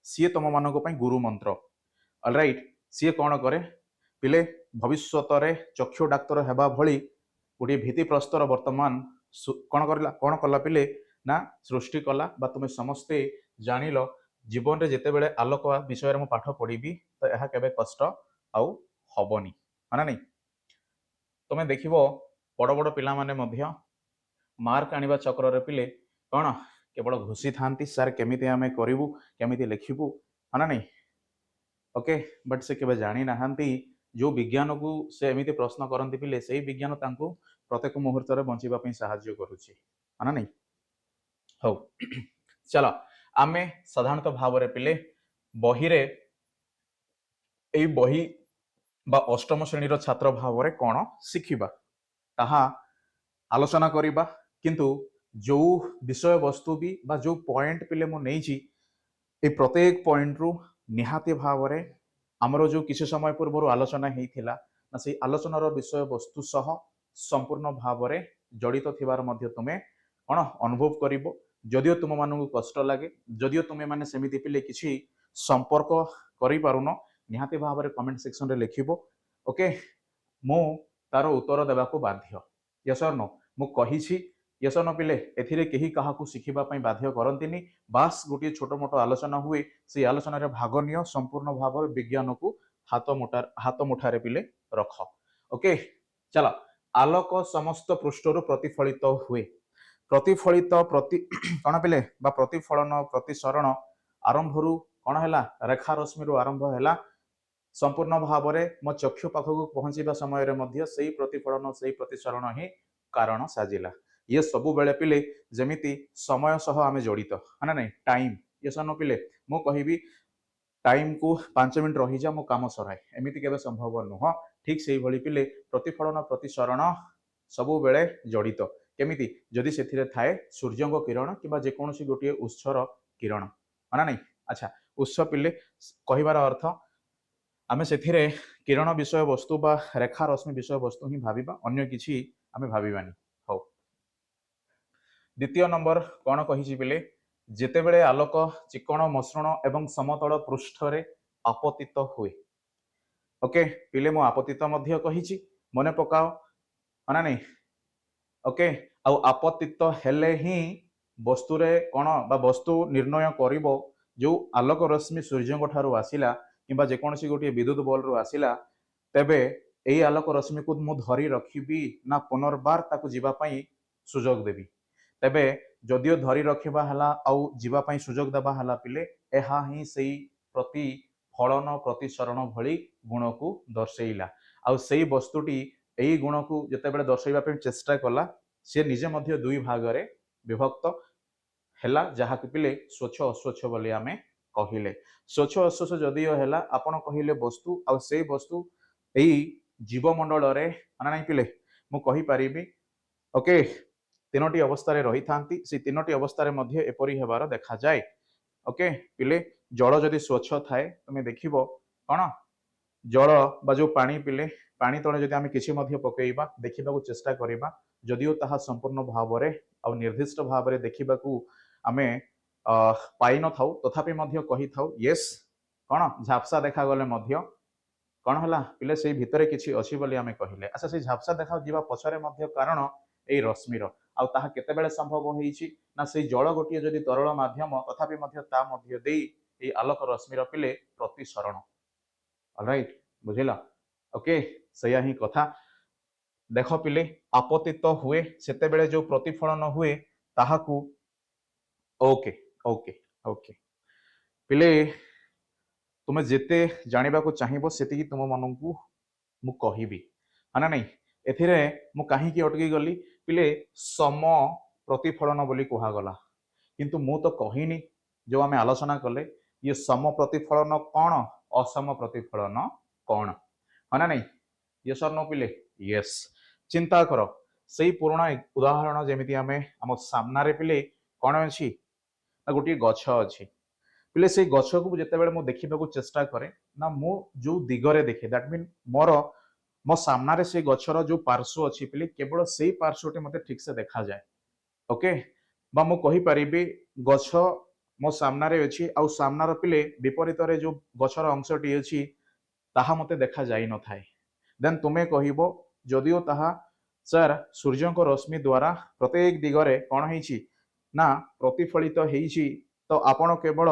सी तुम मान गुरु मंत्र ऑलराइट सी कौन करे पिले भविष्यत चक्षु डाक्तर हेबा भली गोटे भीति प्रस्तर वर्तमान कौन कला पिले ना सृष्टि कला बा तुम समस्ते जानिल जीवन रे जेते बेले आलोक विषय में पाठ पढ़ी तो यह केबे कष्ट आउ हबनी है नहीं तुम देखिबो बड़ बड़ पिला माने मध्य मार्क आनिबा चक्र रे पिले कौन केवल घुसी थांती सर केमिति आमे करिवु केमिति लिखिबु है नहीं ओके बट से केबे जानी नाहांती जो विज्ञान को से एमिति प्रश्न करंती पिले से विज्ञान तांको प्रत्येक मुहूर्त रे बंचिबा पई सहाय्य करूची है नहीं ହଉ चलो आमे साधारणतः भाव रे पिले बही रे एई बही बा अष्टम श्रेणीर छात्र भाव रे कोन शिखिबा ताहा आलोचना करिबा किंतु जो विषय वस्तु भी बा जो पॉइंट पिले मु नेइची ए प्रत्येक पॉइंट रु निहाती भाव रे हमरो जो किछ समय पूर्व आलोचना हेइथिला ना से आलोचनार विषय वस्तु सह संपूर्ण भाव रे जड़ित थिबार मध्य तुमे कोन अनुभव करिवो जदियो तुम मानू कष्ट लगे जदियो तुमे माने सेमिति पिले किछि संपर्क करि पारुनो निहाती भाव रे कमेंट सेक्शन रे लिखिबो ओके मु तार उत्तर देबाको बाध्य यस और नो मु कहिछि यस और नो पिले एथिरे केही काहाकू शिखिबा पई बाध्य करंतिनी बास गोटे छोट मोट आलोचना हुए से आलोचना रे भाग नियो संपूर्ण भाव विज्ञान को हाथ मुठारे पिले रख ओके चलो आलोक समस्त पृष्ठरु प्रतिफलित हुए प्रतिफलित प्रति कौन पिले बा प्रतिफलन प्रतिसरण आरंभ रु कौन है रेखा रश्मि रु आरंभ है संपूर्ण भाव में मो चक्षु पाखक पहुंचवा समय से प्रतिफलन से प्रतिसरण ही कारण साजिला ये सबु बेले पिले जमिति समय सह आमे जड़ित है ना टाइम ये सन पिले मु कहिबी टाइम को 5 मिनट रही जा मो काम सराए एमिति केबे संभव नुह ठीक से भली पिले प्रतिफलन प्रतिसरण सबु बेले जड़ित केमिति जदि सेथिरे थाए सूर्यंक किरण किबा जेकोनोसी गोटे उत्सर किरण माना नहीं अच्छा उत्स पिले कहिबार अर्थ आमे सेथिरे किरण विषय वस्तु बा रेखा रश्मि विषय वस्तु ही भाबिबा अन्य किछि आमे भाबिबानी हो द्वितीय नंबर कोन कहिछि पिले जेतेबेले आलोक चिकण मसृण एवं समतल पृष्ठ रे आपतित हुए ओके पिले मो आपतित मध्य कहिछि मने पकाओ माना नहीं ओके आ आपतित हेले ही वस्तु रे कोन बा वस्तु निर्णय करिवो जो आलोक रश्मि सूर्यंक ठारू आसिला किंबा जेकोनसी गोटे विद्युत बल्ब रु आसिला तेबे एई आलोक रश्मि को मु धरी रखिबी ना पुनर्बार ताकू जीवा पई सुजोग देबी तेबे जदियो धरी रखिबा हला आउ जीवा पई सुजोग देबा हला पिले एहा ही सेई प्रति फलन प्रतिसरण भली गुण को दर्शेइला आउ सेई वस्तुटी एई गुण को जतेबेले दर्शेइबा पई चेष्टा कला से निजे मध्य दुई भाग रे विभक्त हेला जहा कि पिले स्वच्छ अस्वच्छ बोली आमे कहिले स्वच्छ अस्वच्छ जदियो हेला आपण कहिले वस्तु आ से वस्तु एई जीवमंडल रे माना नहीं पिले मु कहि परिबी ओके तीनोटी अवस्था रे रही थांती से तीनोटी अवस्था रे मध्य एपरि हेबार देखा जाए ओके पिले जल जदि स्वच्छ थाए तुमे देखिबो कोन जल बा जो पानी पिले पानी तले जदि आमे किछि मध्य पकेइबा देखिबाकू चेष्टा करिबा जदियो ताहा संपूर्ण भाव रे आ निर्दिष्ट भाव रे देखिबाकू आमे पाई न थाउ तथापि मध्य कहि थाउ यस कोन झापसा देखा गले मध्य कोन हला पिले सेई भितरे किछि अछि बोली आमे कहिले अच्छा सेई झापसा देखा जीवा पछरे मध्य कारण एई रश्मिर आ ताहा केते बेले संभव होईछि ना सेई जल गोटिए जदि तरल माध्यम तथापि मध्य ता मध्य देई एई आलोक रश्मिर पिले प्रतिसरण ऑलराइट बुझिला ओके सया ही कथा देख पिले आपतित हुए सेते बेले जो प्रतिफलन हुए ताहाकू ओके ओके ओके पिले तुमे जेते जानिबा को चाहिबो सेति तुम मनकू मु कहिबी हाना नहीं एथिरे मु काहे की अटकी गली पिले सम प्रतिफलन बोली कहा गला किंतु मु तो कहिनी जो आमे आलोचना कले ये सम प्रतिफलन कौन असम प्रतिफलन कौन हाना नहीं यस और नो पिले यस चिंता कर सेई पुराना उदाहरण जेमिति आमे हम सामना रे पिले कौन अछि गोटे गछ अछि पिले से गछ को जितेबाला मु देखा चेष्टा करे ना मु जो दिगरे देखे दैट मीन मोर मो सामना से गछर जो पार्श्व अच्छी पिले केवल से पार्श्वटी मते ठीक से देखा जाए ओके बा मु कहि परिबी गछ मो सामना रे अछि आ सामनार पिले विपरीत रे जो गछर अंशटी अछि ताहा मते देखा जाई न थाए देन तुमे कहिबो जदियो ताहा सर सूर्यंक रश्मि द्वारा प्रत्येक दिगरे कौन होईछि ना प्रतिफलित होईछि तो आपण केवल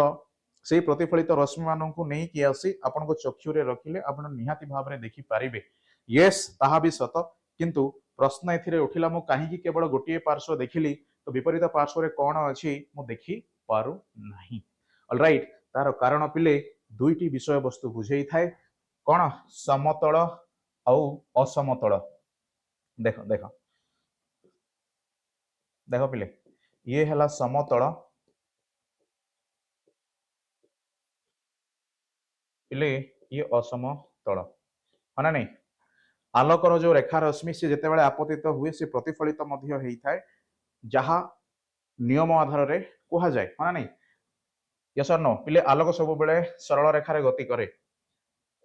से प्रतिफलित रश्मि मान को नहीं कि आसी आपण चक्षुरे रखिले आपण निहाती भाव में देखि पारिबे यस ताहा भी सत किंतु प्रश्न एथिरे उठिला मु काहे केवल गोटे पार्श्व देखिली तो विपरीत पार्श्व रे कौन अछि मु देखि पारु नाही ऑलराइट तार कारण पिले दुईटी विषय वस्तु बुझेई थाए कौन समतल आउ असमतल देख देख देख पिले ये हला समतल पिले ये असमतल है ना नहीं। आलोकर जो रेखा रश्मि से जितेबाला आपतित हुए से प्रतिफलित मध्य होता है जहाँ नियम आधार रे कहा जाए है ना नहीं। यस और नो पिले आलोक सब बेले सरल रेखार गति करे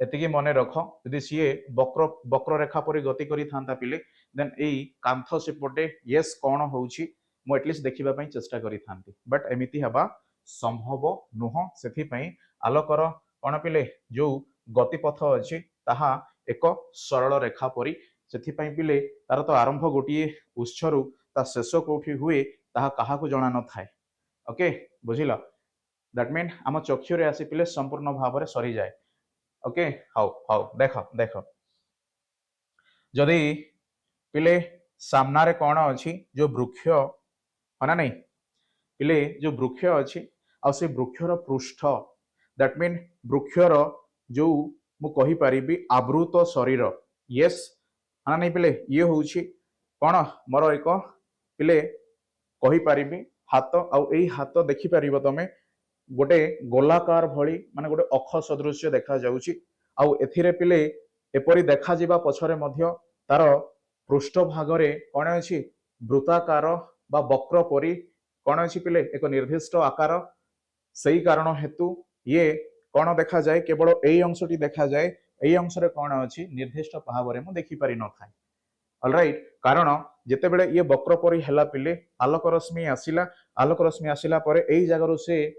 एतिकी मन रख यदि सीए वक्र वक्र रेखा परि गति करी थांता पिले देन एई कांथ सेपटे यस कौन होउची मु एटलिस्ट देखिबा पई चेष्टा करी थांती बट एमिति हबा संभव नुह सेथि पई आलोकर कौन पिले जो गतिपथ अछि ताहा एक सरल रेखा परि सेथि पई पिले तार तो आरंभ गोटिए उत्सरु ता शेष कोठी हुए ताहा काहाकू जणा न थाए। ओके बुझिला दैट मीन आम चक्षुरे आसी पिले संपूर्ण भाव में सरी जाए। ओके हाउ हाउ देख देख जदि पिले सामना रे कौन अच्छी जो वृक्ष है ना नहीं पिले जो वृक्ष अच्छी आ से वृक्षर पृष्ठ दैट मीन वृक्षर जो मु कहि परिबी आवृत शरीर यस है ना नहीं पिले ये हूँ कौन मोर एक पिले कहि परिबी हाथ आउ एई हाथ देखि परिबो तमे गोटे गोलाकार भली माने गोटे अख सदृश देखा जाउची आउ एथिरे पिले एपरी देखा जिबा पछरे मध्य तार पृष्ठ भागरे कौन अछि वृत्ताकार बा वक्र परी कौन अछि पिले एक निर्दिष्ट आकार सही कारण हेतु ये कौन देखा जाए केवल एई अंशटी देखा जाए एई अंशरे कौन अछि निर्दिष्ट भाव में देखि पारि न थाए। ऑलराइट कारण जेतेबेले ये वक्र परी हेला पिले आलोक रश्मि आसिला परे एई जगह से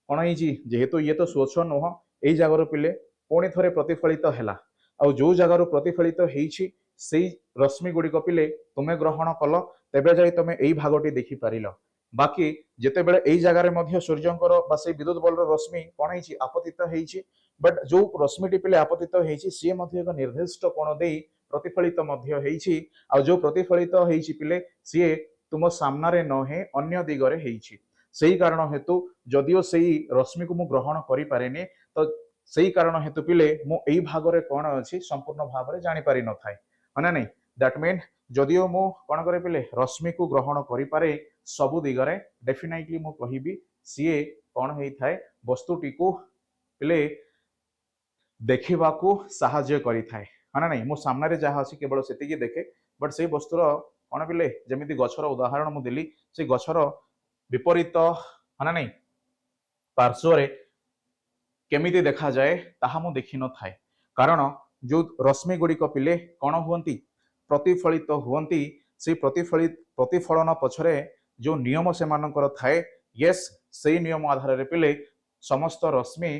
कौन होइछि जेहेतु ये तो स्वच्छ नुह एई जगह पिले पुणी थरे प्रतिफलित हेला आउ जो जगह प्रतिफलित होइछि सेई रश्मि गुड़िक पिले तुमे ग्रहण कल तेबे जाई तुमे एई भागटी देखि पारिल बाकी जेतेबेले एई जगह रे मध्य सूर्यंकर बा सेई विद्युत बलर रश्मि कौन होइछि आपतित होइछि बट जो रश्मिटी पिले आपतित होइछि से मध्य एक निर्दिष्ट कोण देई प्रतिफलित मध्य होइछि आ जो प्रतिफलित होइछि पिले सी तुम सामना रे नहे अन्य दिगरे होइछि सही कारण हेतु जदियो सही रश्मि को मु ग्रहण करि पारेनी तो सही कारण हेतु पिले मु एई भागरे कोण अछि संपूर्ण भाव में जानि पारि न थाए है ना नहीं। दैट मीन जदियो मु कोण करे पिले रश्मि को ग्रहण करि पारे सबु दिगरे डेफिनेटली मु कहिबी सीए कोण हेई थाए वस्तुटी को पिले देखिबाकू साहाय्य करि थाए है ना नहीं। मो सामने जहाँ अच्छी केवल से देखे बट से वस्तुर कौन पिले जमी गछर उदाहरण मुझे देली से गछर विपरीत है ना नहीं पार्श्व केमिति देखा जाए ताहा मु देखि न थाए कारण जो रश्मि गुड़िक पिले कौन हुंती प्रतिफलित हुंती से प्रतिफलन पछरे जो नियम से मानकर थाए यस से नियम आधार रे पिले समस्त रश्मि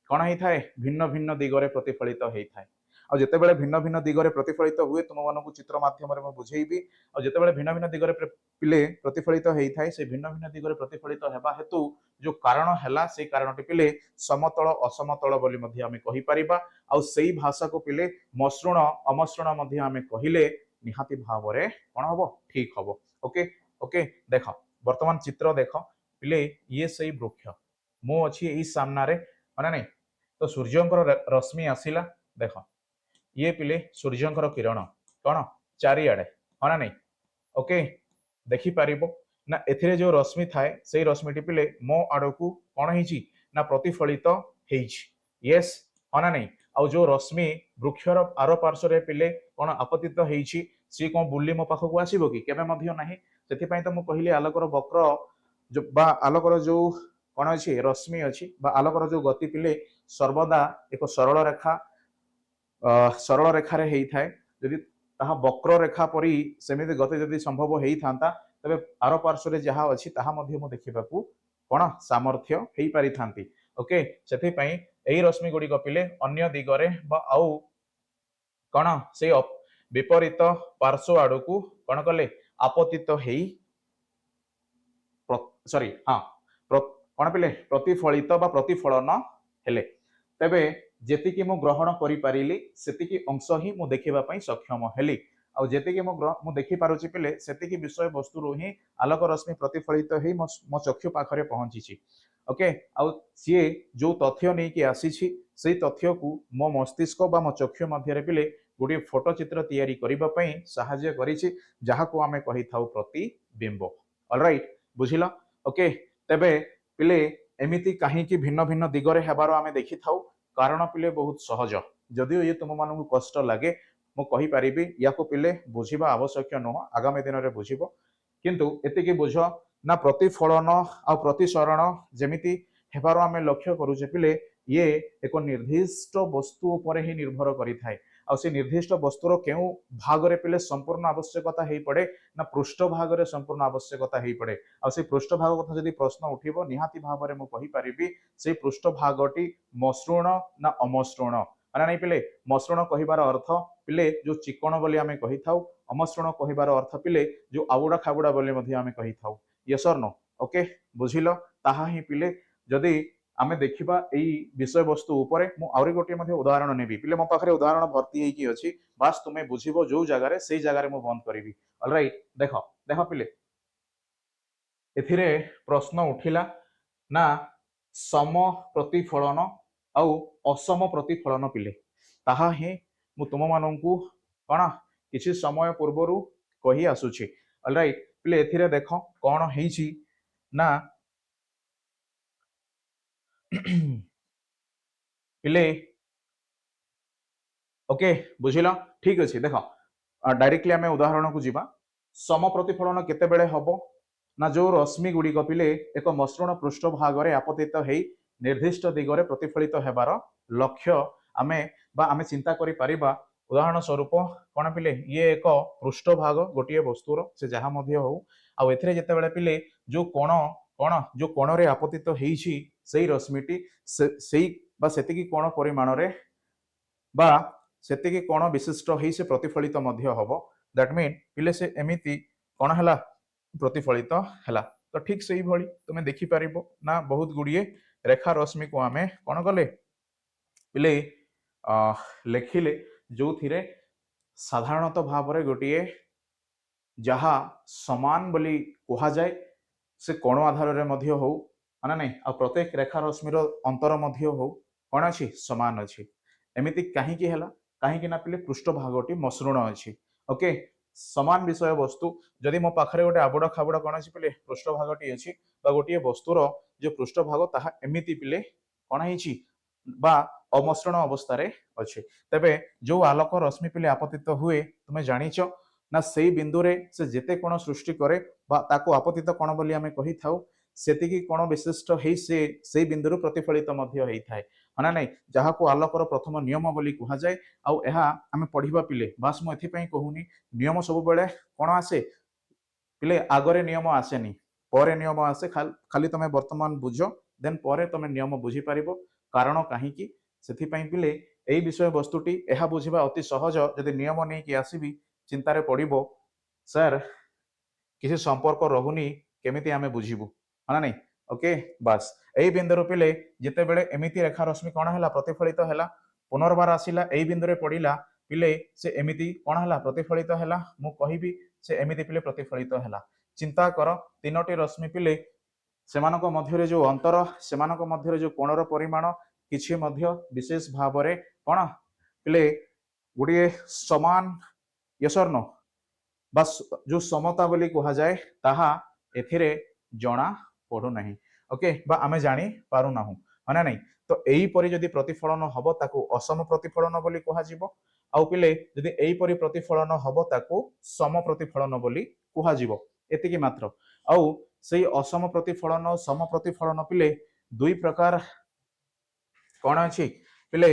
कौन होता है भिन्न भिन्न दिगरे प्रतिफलित होता है और जितेबाला भिन्न भिन्न दिगरे प्रतिफलित हुए तुम मान चित्र मध्यम बुझेबी और जितेबाला भिन्न भिन्न दिगरे पिले प्रतिफलित होता है से भिन्न भिन्न दिगरे प्रतिफलित हेबा हेतु जो कारण है से कारणटी पिले समतल असमतल बोली मध्य आमे कहि परिबा और सेई भाषा को पिले मसृण अमसृण मध्य आमे कहिले निहाती भाव रे कोन हबो ठीक हबो। ओके ओके देख वर्तमान चित्र देख पिले ये सेई वृक्ष मो अछि एई सामना रे माने नहीं तो सूर्यंकर रश्मि आसिला देख ये पिले सूर्यंकर किरण कौन चारिआडे है ना नहीं। ओके देखि पारिबो ना एथिरे जो रश्मि थाए से रश्मिटी पिले मो आड़कू कौन होइछि ना प्रतिफलित होइछि यस है ना नहीं आउ जो रश्मि वृक्षर आर पार्श्व पिले कौन आपतित होइछि सी कौन बुल्ली मो पाखक आसीबो कि केबे मध्य नाही सेति पई तो मु कहिली आलोकर वक्र जो बा आलोकर जो कौन अच्छी रश्मि अच्छी आलोकर जो गति पिले सर्वदा एक सरल रेखार होता है जदि ताहा वक्र रेखा परी सेमिति गति जदि संभव होता तेरे आर पार्श्व जहाँ अच्छी ताहा मध्य मु देखिबाकू कौन सामर्थ्य हो पारि थांती। ओके सेथिपई एही रश्मि गुड़िक पिले अन्य दिगरे बा आउ कौन से विपरीत पार्श्व आड़कू कौन कले आपतित हेई सॉरी हाँ कौन पिले प्रतिफलित बा प्रतिफलन हेले तेबे जेतिकी मु ग्रहण करि पारिली सेतिकी अंश ही मु देखिबा पई सक्षम हेली आ जेतिकी मु देखि पारुची पिले सेतिकी विषय वस्तु रो ही आलोक रश्मि प्रतिफलित हेई मो चक्षु पाखरे पहुंची। ओके आ सी जो तथ्य नहीं कि आसी से तथ्य को मो मस्तिष्क बा मो चक्षु मध्य पिले गोटे फोटो चित्र तैयारी करिबा पई सहाय्य करिछि जहा को आमे कहि थाउ प्रतिबिंब। ऑलराइट बुझिला ओके तेबे पिले एमिति कहीं भिन्न भिन्न दिगरे हेबार आमे देखि थाउ कारण पिले बहुत सहज जदिओ ये तुम मानू कष्ट लगे मु कहि परिबी याको पिले बुझिबा आवश्यक नुह आगामी दिन में बुझिबो किंतु एतिकी बुझ ना प्रतिफलन आ प्रतिसरण जेमिति हेबार आमे लक्ष्य करूचे पिले ये एक निर्दिष्ट वस्तु उपरे ही निर्भर करि थाए आ से निर्दिष्ट वस्तुर केउ भागरे पिले संपूर्ण आवश्यकता हेई पड़े ना पृष्ठ भागरे संपूर्ण आवश्यकता हेई पड़े आ से पृष्ठ भाग कथा जदि प्रश्न उठिबो निहाती भावरे मु कहि परिबी से पृष्ठ भागटी मसृण ना अमसृण माने नहीं पिले मसृण कहिबार अर्थ पिले जो चिकण बोली आमे कहि थाउ अमसृण कहिबार अर्थ पिले जो आबुडा खाबुडा बोली मध्ये आमे कहि थाउ यस और नो ओके बुझिलो ताहा ही पिले जदि आमे देखिबा एई विषय वस्तु उपरे मु आउरी गोटे मध्ये उदाहरण नेबी पिले मो पाखरे उदाहरण भर्ती हेकी अछि बास तुमे बुझिबो जो जगारे सेई जगारे मु बंद करिवि ऑलराइट देखो देखो पिले एथिरे प्रश्न उठिला ना सम प्रतिफलन आउ असम प्रतिफलन पिले ताहा ही मु तुम माननकु कोन किछि समय पूर्वरु कहि आसुछि ऑलराइट पिले एथिरे देखो कोन हेइछि ना पिले ओके बुझिला ठीक अछि देखो डायरेक्टली आमे उदाहरण को जीवा सम प्रतिफलन केते बेले हबो ना जो रश्मि गुडी पिले एक मसृण पृष्ठ भागरे आपतित हेई निर्दिष्ट दिगरे प्रतिफलित हेबार लक्ष्य आमे बा आमे चिंता करि परिबा उदाहरण स्वरूप कोन पिले ये एक पृष्ठ भाग गोटिए वस्तुर से जहा मध्ये हो आ एथिरे जते बेले पिले जो कोण जो कोण रे आपतित हेइछि सेई रश्मिटी सेई बा सेतिकी कोण परिमाण रे बा सेतिकी कोण विशिष्ट हेई से प्रतिफलित मध्य हबो दैट मीन पिले से एमिति कोण हला प्रतिफलित हला तो ठीक से ही भली तुमे देखि परिबो ना बहुत गुड़िए रेखा रश्मि को आमे कोण गले पिले लेखिले जो थिरे साधारणतः भावरे गोटिए जहा समान बोली कुहा जाए से कोण आधार रे मध्य हो माने नहीं आ प्रत्येक रेखा रश्मिर अंतर मध्य हो कोण अछि समान अछि एमिति काहे की हला काहे की ना पिले पृष्ठ भागटी मसृण अछि ओके समान विषय वस्तु जदि मो पाखरे गोटे आबुडा खाबुडा कोन अछि पिले पृष्ठ भागटी अछि बा गोटिए वस्तुर जो पृष्ठ भाग ताहा एमिति पिले कोन हिछि बा अमसृण अवस्था रे अछि तबे जो आलोक रश्मि पिले आपतित हुए तुमे जानिचो ना सेई बिंदु रे से जेते कोण सृष्टि करे बा ताको आपतित कोण बोली आमे कहि थाउ सेतिकी कोण विशिष्ट हेई से सेई बिंदुरु प्रतिफलित मध्य हेई थाए माने नै जहाको आलोकर प्रथम नियम बोली कुहा जाय आ एहा आमे पढिबा पिले बास मु एथि पई कहूनी नियम सब बेले कोण आसे पिले आगरे नियम आसेनी परे नियम आसे खाली तमे वर्तमान बुझो देन परे तमे नियम बुझी पारिबो कारण काहे की सेथि पई पिले एई विषय वस्तुटी एहा बुझिबा अति सहज जदि नियम नै कि आसीबी चिंतारे पड़िबो सर किसी संपर्क रहुनी केमिति आमे बुझिबु हाना नै ओके बस एई बिंदुरु पिले जेते बेले एमिति रेखा रश्मि कोण हला प्रतिफलित हला पुनर्बार आसिला एई बिंदुरे पड़िला पिले से एमिति कोण हला प्रतिफलित हला मु कहिबी से एमिति पिले प्रतिफलित हला चिंता कर तीनोटी रश्मि पिले सेमानक मध्यरे जो अंतर सेमानक मध्यरे जो कोणर परिमाण किछि मध्य विशेष भावरे कोण पिले गुडिए समान यस और नो बस जो समता बोली कहा जाए ताहा एथिरे जणा पडु नाही ओके बा आमे जानी पारु नाहु माने नहीं तो एई परि जदि प्रतिफलन हबो ताकू असम प्रतिफलन बोली कहा जिवो आउ पिले जदि एई परि प्रतिफलन हबो ताकू सम प्रतिफलन बोली कहा जिवो एतिकी मात्र आउ सेई असम प्रतिफलन और सम प्रतिफलन पिले दुई प्रकार कोन अछि पिले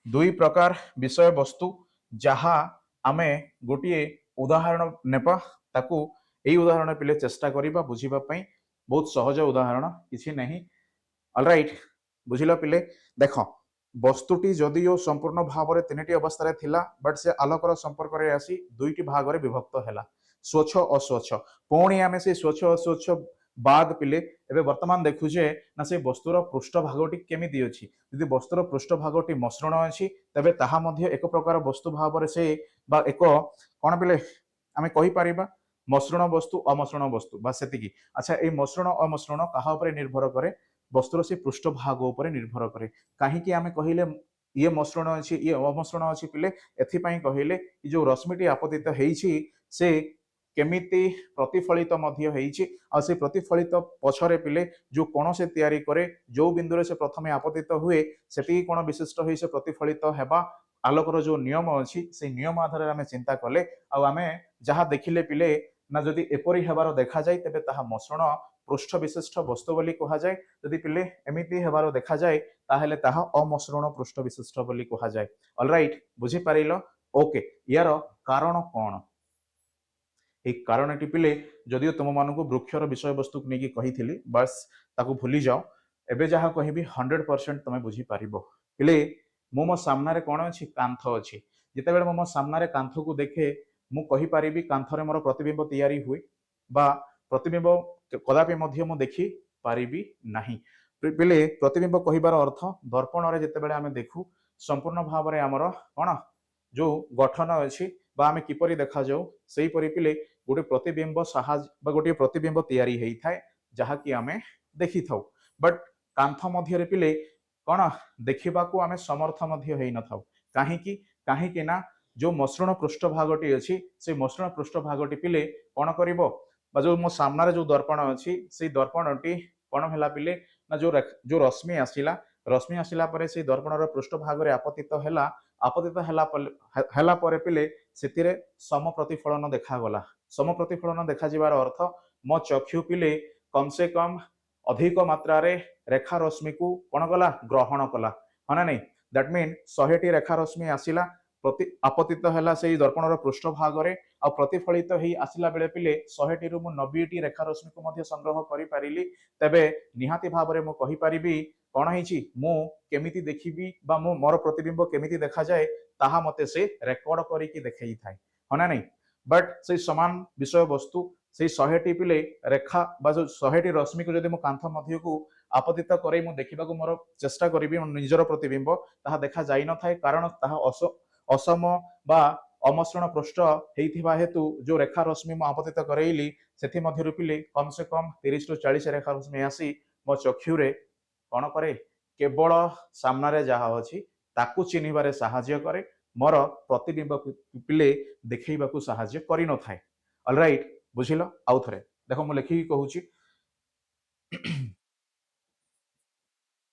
दुई प्रकार विषय वस्तु जहा आमे गोटिए उदाहरण नेपा ताकू एई उदाहरण पिले चेष्टा करिबा बुझिबा पई बहुत सहज उदाहरण किछि नहीं ऑलराइट बुझिलो पिले देखो वस्तुटी जदियो संपूर्ण भाव तीन अवस्था रे थिला बट से आलोकर संपर्क रे आसी दुईटी भाग रे विभक्त हैला स्वच्छ अस्वच्छ पुणी आमे से स्वच्छ अस्वच्छ बाद पिले एबे वर्तमान देखुजे ना से वस्तुर पृष्ठ भागटी केमिति अछि यदि वस्तुर पृष्ठ भागटी मसृण अछि तबे ताहा मध्ये एक प्रकार वस्तु भाव रे से बा एक कोन पिले आमे कहि परिबा मसृण वस्तु अमसृण वस्तु बा सेतिकी अच्छा ए मसृण अमसृण काहा ऊपर निर्भर करे वस्तुर से पृष्ठ भाग ऊपर निर्भर करे काहे कि आमे कहिले ये मसृण अछि ये अमसृण अछि पिले एथि पई कहिले जो रश्मिटी आपतित हेइछि से केमिति प्रतिफलित मध्य हेइछि आ से प्रतिफलित पछरे पिले जो कोन से तयारी करे जो बिंदु रे से प्रथमे आपतित हुए सेति कोन विशिष्ट होई से प्रतिफलित हेबा आलोकर जो नियम अछि से नियम आधार रे हमें चिंता कले आ हमें जहा देखिले पिले ना जदि एपरि हेबार देखा जाय तबे ताहा मसृण पृष्ठ विशिष्ट वस्तु बोली कहा जाय जदि पिले एमिति हेबार देखा जाय ताहेले ताहा अमसृण पृष्ठ विशिष्ट बोली कहा जाय ऑलराइट बुझी पारिलो ओके यार कारण कोन ए कारणटी पिले जदियो तुम मानक वृक्षर विषय वस्तु को लेकिन कही बस ताकू भूली जाओ एबे जहाँ कहबी 100% तुम बुझी पारिबो पिले मो सामने कौन अच्छी कांथ अच्छी जिते मो सामने कांथ को देखे मु कहि पारिबी कांथरे मोर प्रतिबिंब तैयारी हुए बा प्रतिबिंब कदापि मध्य मु देखि पारिबी नाही पिले प्रतिबिंब कहिबार अर्थ दर्पण रे जिते आमे देखू संपूर्ण भाव में आमर कौन जो गठन अच्छी बा आमे किपरि देखा जाऊ सेही परि पिले गोटे प्रतिबिंब साहाज बा गोटे प्रतिबिंब तैयारी हेई थाए जहा कि आमे देखि थाउ बट कांथ मध्य पिले कौन देखा आमे समर्थ मध्य हेई न थाउ काहे ना जो मसृण पृष्ठभागटी अच्छी से मसृण पृष्ठभागटी पिले कौन करिवो बा जो मो सामने जो दर्पण अच्छी से दर्पणटी कौन है पिले ना जो रश्मि आसिला परे से दर्पणर पृष्ठभाग रे आपतित हला परे पिले सेतिरे सम प्रतिफलन देखा सम प्रतिफलन देखा जिबार अर्थ मो चक्षु पिले कम से कम अधिक मात्रा रे रेखा रश्मि को कौन कला ग्रहण कला हाँ ना नहीं दैट मीन 100टी रेखा रश्मि आसिला प्रति आपतित है से दर्पणर पृष्ठभाग रे आ प्रतिफलित ही आसिला बेले पिले 100टी रु 90टी रेखा रश्मि को मध्य संग्रह करि पारिली तबे निहाती भाव रे मु कहि पारिबी कौन है मु केमिति देखिबी बा मु मोर प्रतिबिंब केमिति देखा जाए ताहा मते से रेकर्ड करिकी देखै थाए हाँ ना नहीं बट से समान विषय वस्तु से 100टी पिले रेखा बा जो 100टी रश्मि को जदि मु कांथ मध्य को आपतित करे मु देखिबा को मोर चेष्टा करिबी निजर प्रतिबिंब ताहा देखा जाई न थाए कारण ताहा असम बा अमसृण पृष्ठ हेइथिबा हेतु जो रेखा रश्मि मु आपतित करैली सेथि मध्य पिले कम से कम 30 रु 40 रेखा रश्मि आसी मो चक्षु रे कौन करे केवल सामने जहा अच्छी ताकू चिन्हबारे साहाय्य करे मोर प्रतिबिंब पिले देखैबा को साहाय्य करि न थाए ऑलराइट बुझिलो आउ थरे देखो मु लेखि कहूची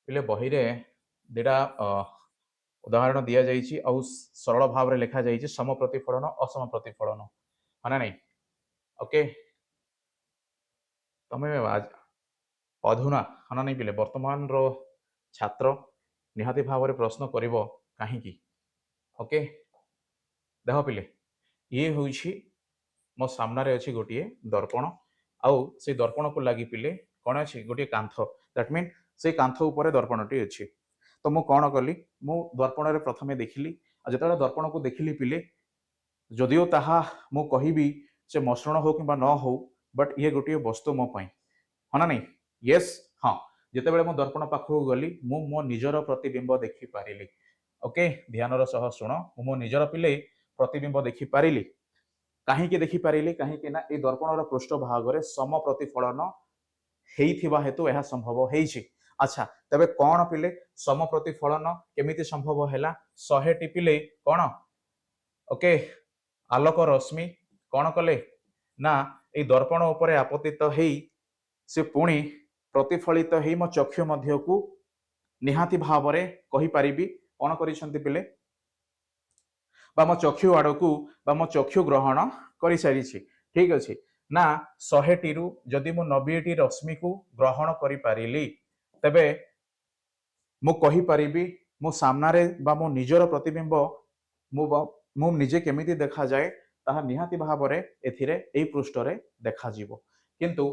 पिले बही रे देडा उदाहरण दिया जाइछि आउ सरल भाव रे लिखा जाइछि सम प्रतिफलन असम प्रतिफलन है नहीं ओके तमे अधुना हाँ नहीं पिले वर्तमान रो छात्र निहाती भाव में प्रश्न करिवो काहीकि ओके देख पिले ये होइछि मो सामने अच्छी गोटे दर्पण आउ से दर्पण को लगी पिले कौन अच्छी गोटे कांथ दैट मीन से कांथ उपर दर्पणटी अच्छी तो मु कौन कली मु दर्पण रे प्रथमे देखिली जिते दर्पण को देखिली पिले जदियो ताहा मु कहिबी से मसृण हो कि न हो बट ये गोटे वस्तु मो पाई हाँ ना नहीं यस हाँ जितेबाला मो दर्पण पाखक गली मु मो निजर प्रतिबिंब देखि पारिली ओके ध्यान सह शुण मो निजर पिले प्रतिबिंब देखि पारिली काहीकि देखि पारिली काहीकि ना ए दर्पणर पृष्ठभाग रे सम प्रतिफलन हेइथिबा हेतु यह संभव हेइछि अच्छा तबे कौन पिले सम प्रतिफलन केमिति संभव हैला 100टी पिले कौन ओके आलोक रश्मि कौन कले ना ए दर्पण उपरे आपतित हेई से पुणी प्रतिफलित ही मो चक्षु मध्य को निहाती भाव में कहि पारिबी कौन करिसंती पिले बा मो चक्षु आड़ को बा मो चक्षु ग्रहण कर सारी ठीक अच्छे ना 100टी रु जदि मु 90टी रश्मि को ग्रहण करि पारिली तबे मु कहि पारिबी मो सामने बा मो निजर प्रतिबिंब मु निजे केमिति देखा जाए ताहा निहाती भाव में एथिरे एई पृष्ठ रे देखा जीवो किंतु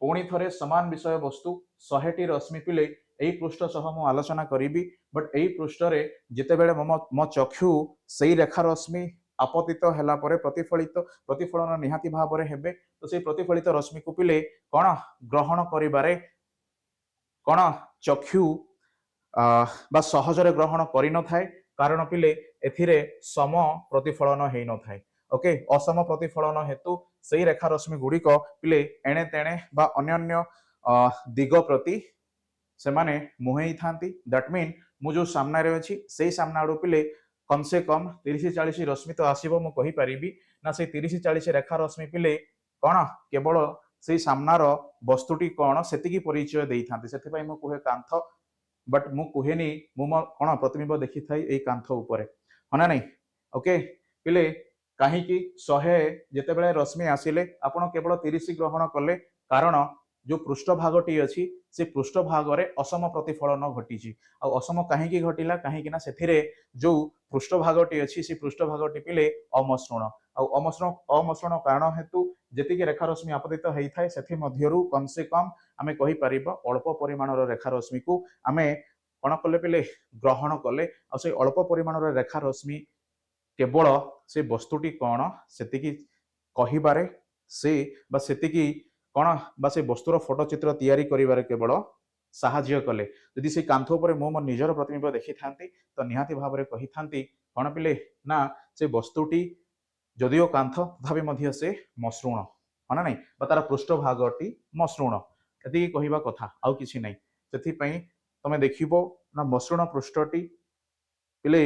पुणी थरे समान विषय वस्तु 100टी रश्मि पिले एई पृष्ठ सह मु आलोचना करिबी बट एई पृष्ठ रे जिते बेले मो चक्षु सेई रेखा रश्मि आपतित हैला परे प्रतिफलन निहाती भाव में हेबे तो सेई प्रतिफलित रश्मि को पिले कौन ग्रहण करिबारे कौन चक्षु बा सहजरे ग्रहण करि न थाए कारण पिले एथिरे सम प्रतिफलन हेई न थाए ओके असम प्रतिफलन हेतु सही रेखा रश्मि गुड़िक पिले एणे तेणे बा अन्य दिग प्रति से माने मुहेई थांती दैट मीन मु जो सामने रे अछि सेही सामने आडू पिले कम से कम 30-40 रश्मि तो आसीबो मु कहि परिबी ना से 30-40 रेखा रश्मि पिले कौन केवल से सामनार वस्तुटी कौन सेतिकी परिचय देई थांती सेति मु कहे कांथ बट मु कहेनी मु कौन प्रतिबिंब देखि थाई ए कांथ ऊपर हना नहीं ओके पिले कहीं 100 जितेबाला रश्मि आसिले आपण केवल 30 ग्रहण कले कारण जो पृष्ठभागटी अच्छी से पृष्ठभागे असम प्रतिफलन घटी असम कहीं घटिला कहीं जो पृष्ठभागटी अच्छी से पृष्ठभागटी पिले अमसृण अमसृण कारण हेतु जी रेखा रश्मि आपतित होता है से कम से कम आम कहीपर अल्प परिमाण रेखा रश्मि को आम कौन कले पिले ग्रहण कले अल्प परिमाण रेखा रश्मि केवल से वस्तुटी कौन से कहिबारे से कौन बा से वस्तुर फोटोचित्र तैयारी करिबारे केवल साहाय्य कले यदि से कांथ उपर मो निजर प्रतिबिंब देखि थांती तो निहाती भाव कही थांती कौन पिले ना से वस्तुटी जदिओ कांथ तथापि मध्य से मसृण है ना नहीं तार पृष्ठभागटी मसृण ये कहवा कथा आउ किछि नहीं से तमे देखिबो ना मसृण पृष्ठटी पिले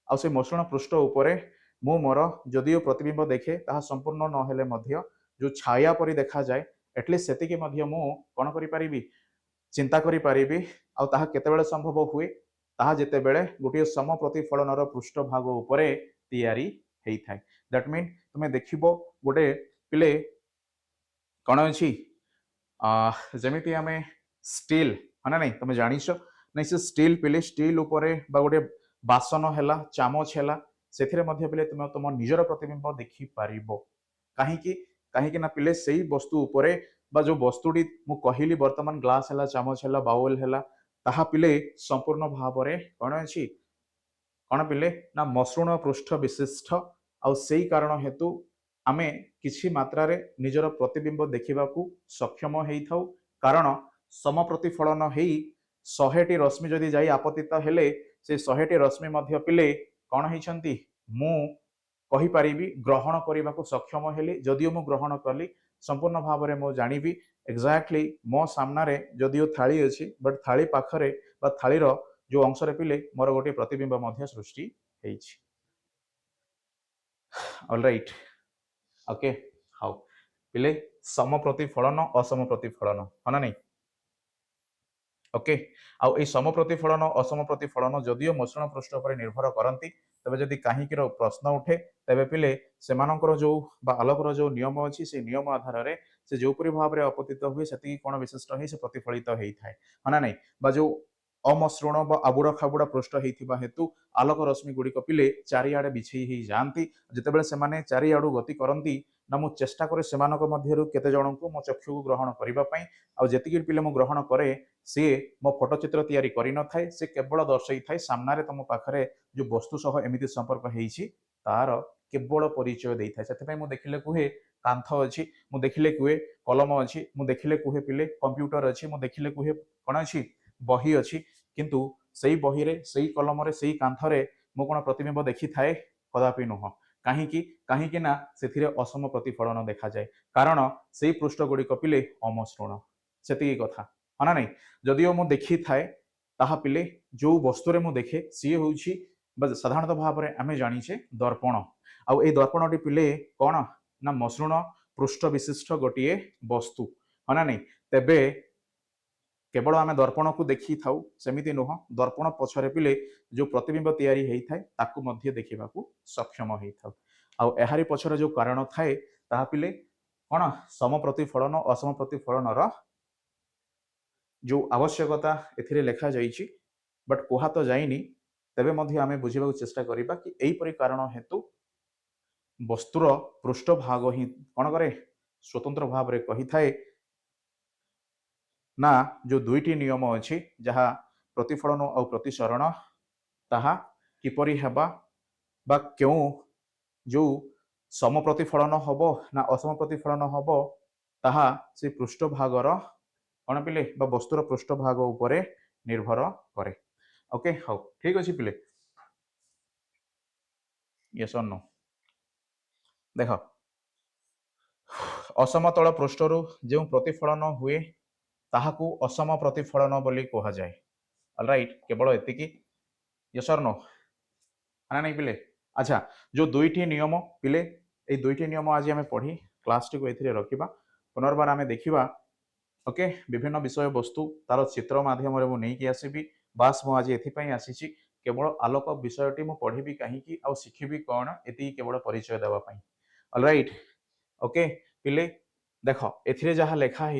आ से मसृण पृष्ठ उपरे मु मोर जदिओ प्रतिबिंब देखे ताहा संपूर्ण नहेले मध्य जो छाया परि देखा जाए एटलिस्ट सेतिके मध्य मु कोन करि परिबी चिंता करि परिबी आ ताहा केतेबेले संभव हुए ताहा जेतेबेले गोटे सम प्रतिफलनर पृष्ठभाग उपरे तैयारी हेई थाए दैट मीन तुमे देखिबो गोटे पिले कोन अछि जेमिति आमे स्टील है नहीं तुम जानिछ नहीं से स्टील पिले स्टील उपरे बा गोटे बासन हैला चामच हैला सेथिरे मध्य पिले तुम तुम निजर प्रतिबिंब देखि पारिबो काहे ना पिले सेही वस्तु उपरे बा जो वस्तुटी मु कहिली वर्तमान ग्लास हैला चामच हैला बाउल हैला ताहा पिले संपूर्ण भाव रे कोन अछि कौन पिले ना मसृण पृष्ठ विशिष्ट आ सेही कारण हेतु आमे किछि मात्रा रे निजर प्रतिबिंब देखिबा को सक्षम हेई थाउ कारण सम प्रतिफलन हेई 100टी रश्मि जदि जाई आपतित हेले से 100टी रश्मि मध्य पिले कौन हेइछंती मु कहि परिबी ग्रहण करने को सक्षम हेली जदिओ मु ग्रहण कली संपूर्ण भाव में मु जानिबी एक्जाक्टली मो सामने जदिओ थाली अच्छी बट थाली पाखरे बा थालीर जो अंश पिले मोर गोटे प्रतिबिंब मध्य सृष्टि हेइछि ऑलराइट ओके हाउ पिले सम प्रतिफलन असम प्रतिफलन है ना नहीं ओके आउ ए सम प्रतिफलन असम प्रतिफलन जदिओ मसृण पृष्ठ पर निर्भर करती तबे जदि काहींकीर प्रश्न उठे तबे पिले सेमानकर जो बा आलोकर जो नियम अछि से नियम आधार रे से जो परि भाव रे अपतित हुए सेति कोन विशिष्ट हे से प्रतिफलित हेई थाए हना नहीं बा जो अमसृण बा आबुड़ा खाबुड़ा पृष्ठ हेइथिबा हेतु आलोक रश्मि गुड़िक पिले चारिआडे बिछेई हेई जांती जेतेबेले सेमाने चारिआडू गति करंती ना मु चेष्टा करे सेमानक मध्यरु केते जनकु मो चक्षु को ग्रहण करिबा पई आ जेतिकी पिले मु ग्रहण करे सी मो फोटोचित्र तैयारी करि न थाए से केवल दर्शाई थाए सामने तुम पाखरे जो वस्तु सह एमिति संपर्क हेइछि तार केवल परिचय देई थाए सेते पई मु देखिले कुहे कांथ अछि मु देखिले कुहे कलम अछि मु देखिले कुहे पिले कंप्यूटर अछि मु देखिले कुहे कोन अछि बही अछि किंतु सेही बही रे सेही कलम रे सेही कांथ रे मु कोन प्रतिबिंब देखि थाए कदापि नुह काहींकि ना सेथिरे असम प्रतिफलन देखा जाए कारण सेही पृष्ठ गुड़िक पिले अमसृण सेतिकी कथा है नहीं जदिओ मु देखि थाए ताहा पिले जो वस्तुरे मु देखे सी होउछि साधारणतः भाव में आम जानीचे दर्पण आउ ए दर्पणटी पिले कौन ना मसृण पृष्ठ विशिष्ट गोटे वस्तु है ना नहीं तेबे केवल आम दर्पण को देखी थाउ सेमिति नुह दर्पण पछरे पिले जो प्रतिबिंब तैयारी हेई थाए ताकू मध्य देखिबा को सक्षम हेई थाउ आउ एहारी पछरे जो कारण थाए ताहा पिले कौन सम प्रतिफलन असम प्रतिफलन जो आवश्यकता एथिरे लेखा जाइछि बट कोहा तो जाइनी तेबे मध्य आमे बुझिबा चेष्टा करिबा कि एई परि कारण हेतु वस्तुर पृष्ठभाग ही कौन करे स्वतंत्र भाव रे कही थाए ना जो दुईटी नियम अछि जहा प्रतिफलन और प्रतिसरण ताहा किपरि हेबा बा क्यों जो सम प्रतिफलन हबो ना असम प्रतिफलन हबो ताहा से पृष्ठभागर कौन पिले बा वस्तुर पृष्ठभाग उपरे निर्भर करे ओके हाउ ठीक अछि पिले यस और नो देख असमतल पृष्ठरु जो प्रतिफलन हुए ताहाकू असम प्रतिफलन बोली कहा जाए ऑलराइट केवल एतिकी यस और नो है नहीं पिले। अच्छा जो दुईटी नियम पिले ये दुईटी नियम आज आम पढ़ी क्लास टी को ए रखा पुनर्बार आम देखा ओके विभिन्न विषय वस्तु तार चित्र माध्यम नहीं आसबि बास मु आज एथपाई आसी केवल आलोक विषयटी मु पढ़ी कहीं आउ शिखी कौन ये केवल परिचय देवाई ऑलराइट ओके पिले देख एथिरे जहाँ लेखा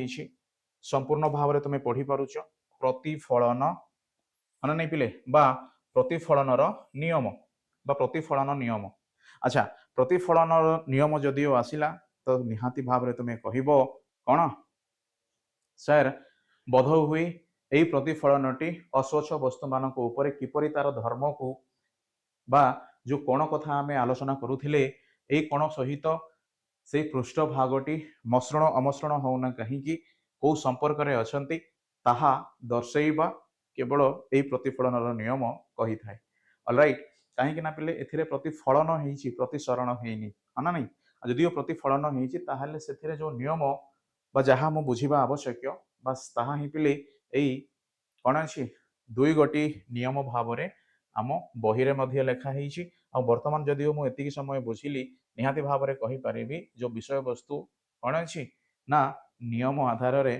संपूर्ण भाव में तुम्हें पढ़ी पारुच प्रतिफलन है नहीं पिले बा प्रतिफलन नियम बा प्रतिफलन नियम। अच्छा प्रतिफलन नियम जदिओ आसिला तो निहाती भाव में तुम्हें कहब कौन सर बोध हुए यही प्रतिफलनटी अस्वच्छ वस्तु मान किपरि तार धर्म को बा जो कोण कथा आम आलोचना करुले यही कोण सहित से पृष्ठ भागटी मसृण अमसृण होना कहीं कौ संपर्क में अच्छा ताहा दर्शेबा केवल यही प्रतिफलन नियम कही थाए ऑलराइट कहीं पिले ए प्रतिफलन होती प्रतिसरण होनी है ना नहीं जदिओ प्रतिफलन होती से जो नियम बा जहाँ मु बुझा आवश्यक बस ताहा ही पिले यही कौन अच्छी दुई गोटी नियम भाव में आम बही में लेखाही बर्तमान जदिओ मुझे समय बुझिली निहाती भाव में कहीपरि जो विषय वस्तु कौन अच्छी ना नियम आधार रे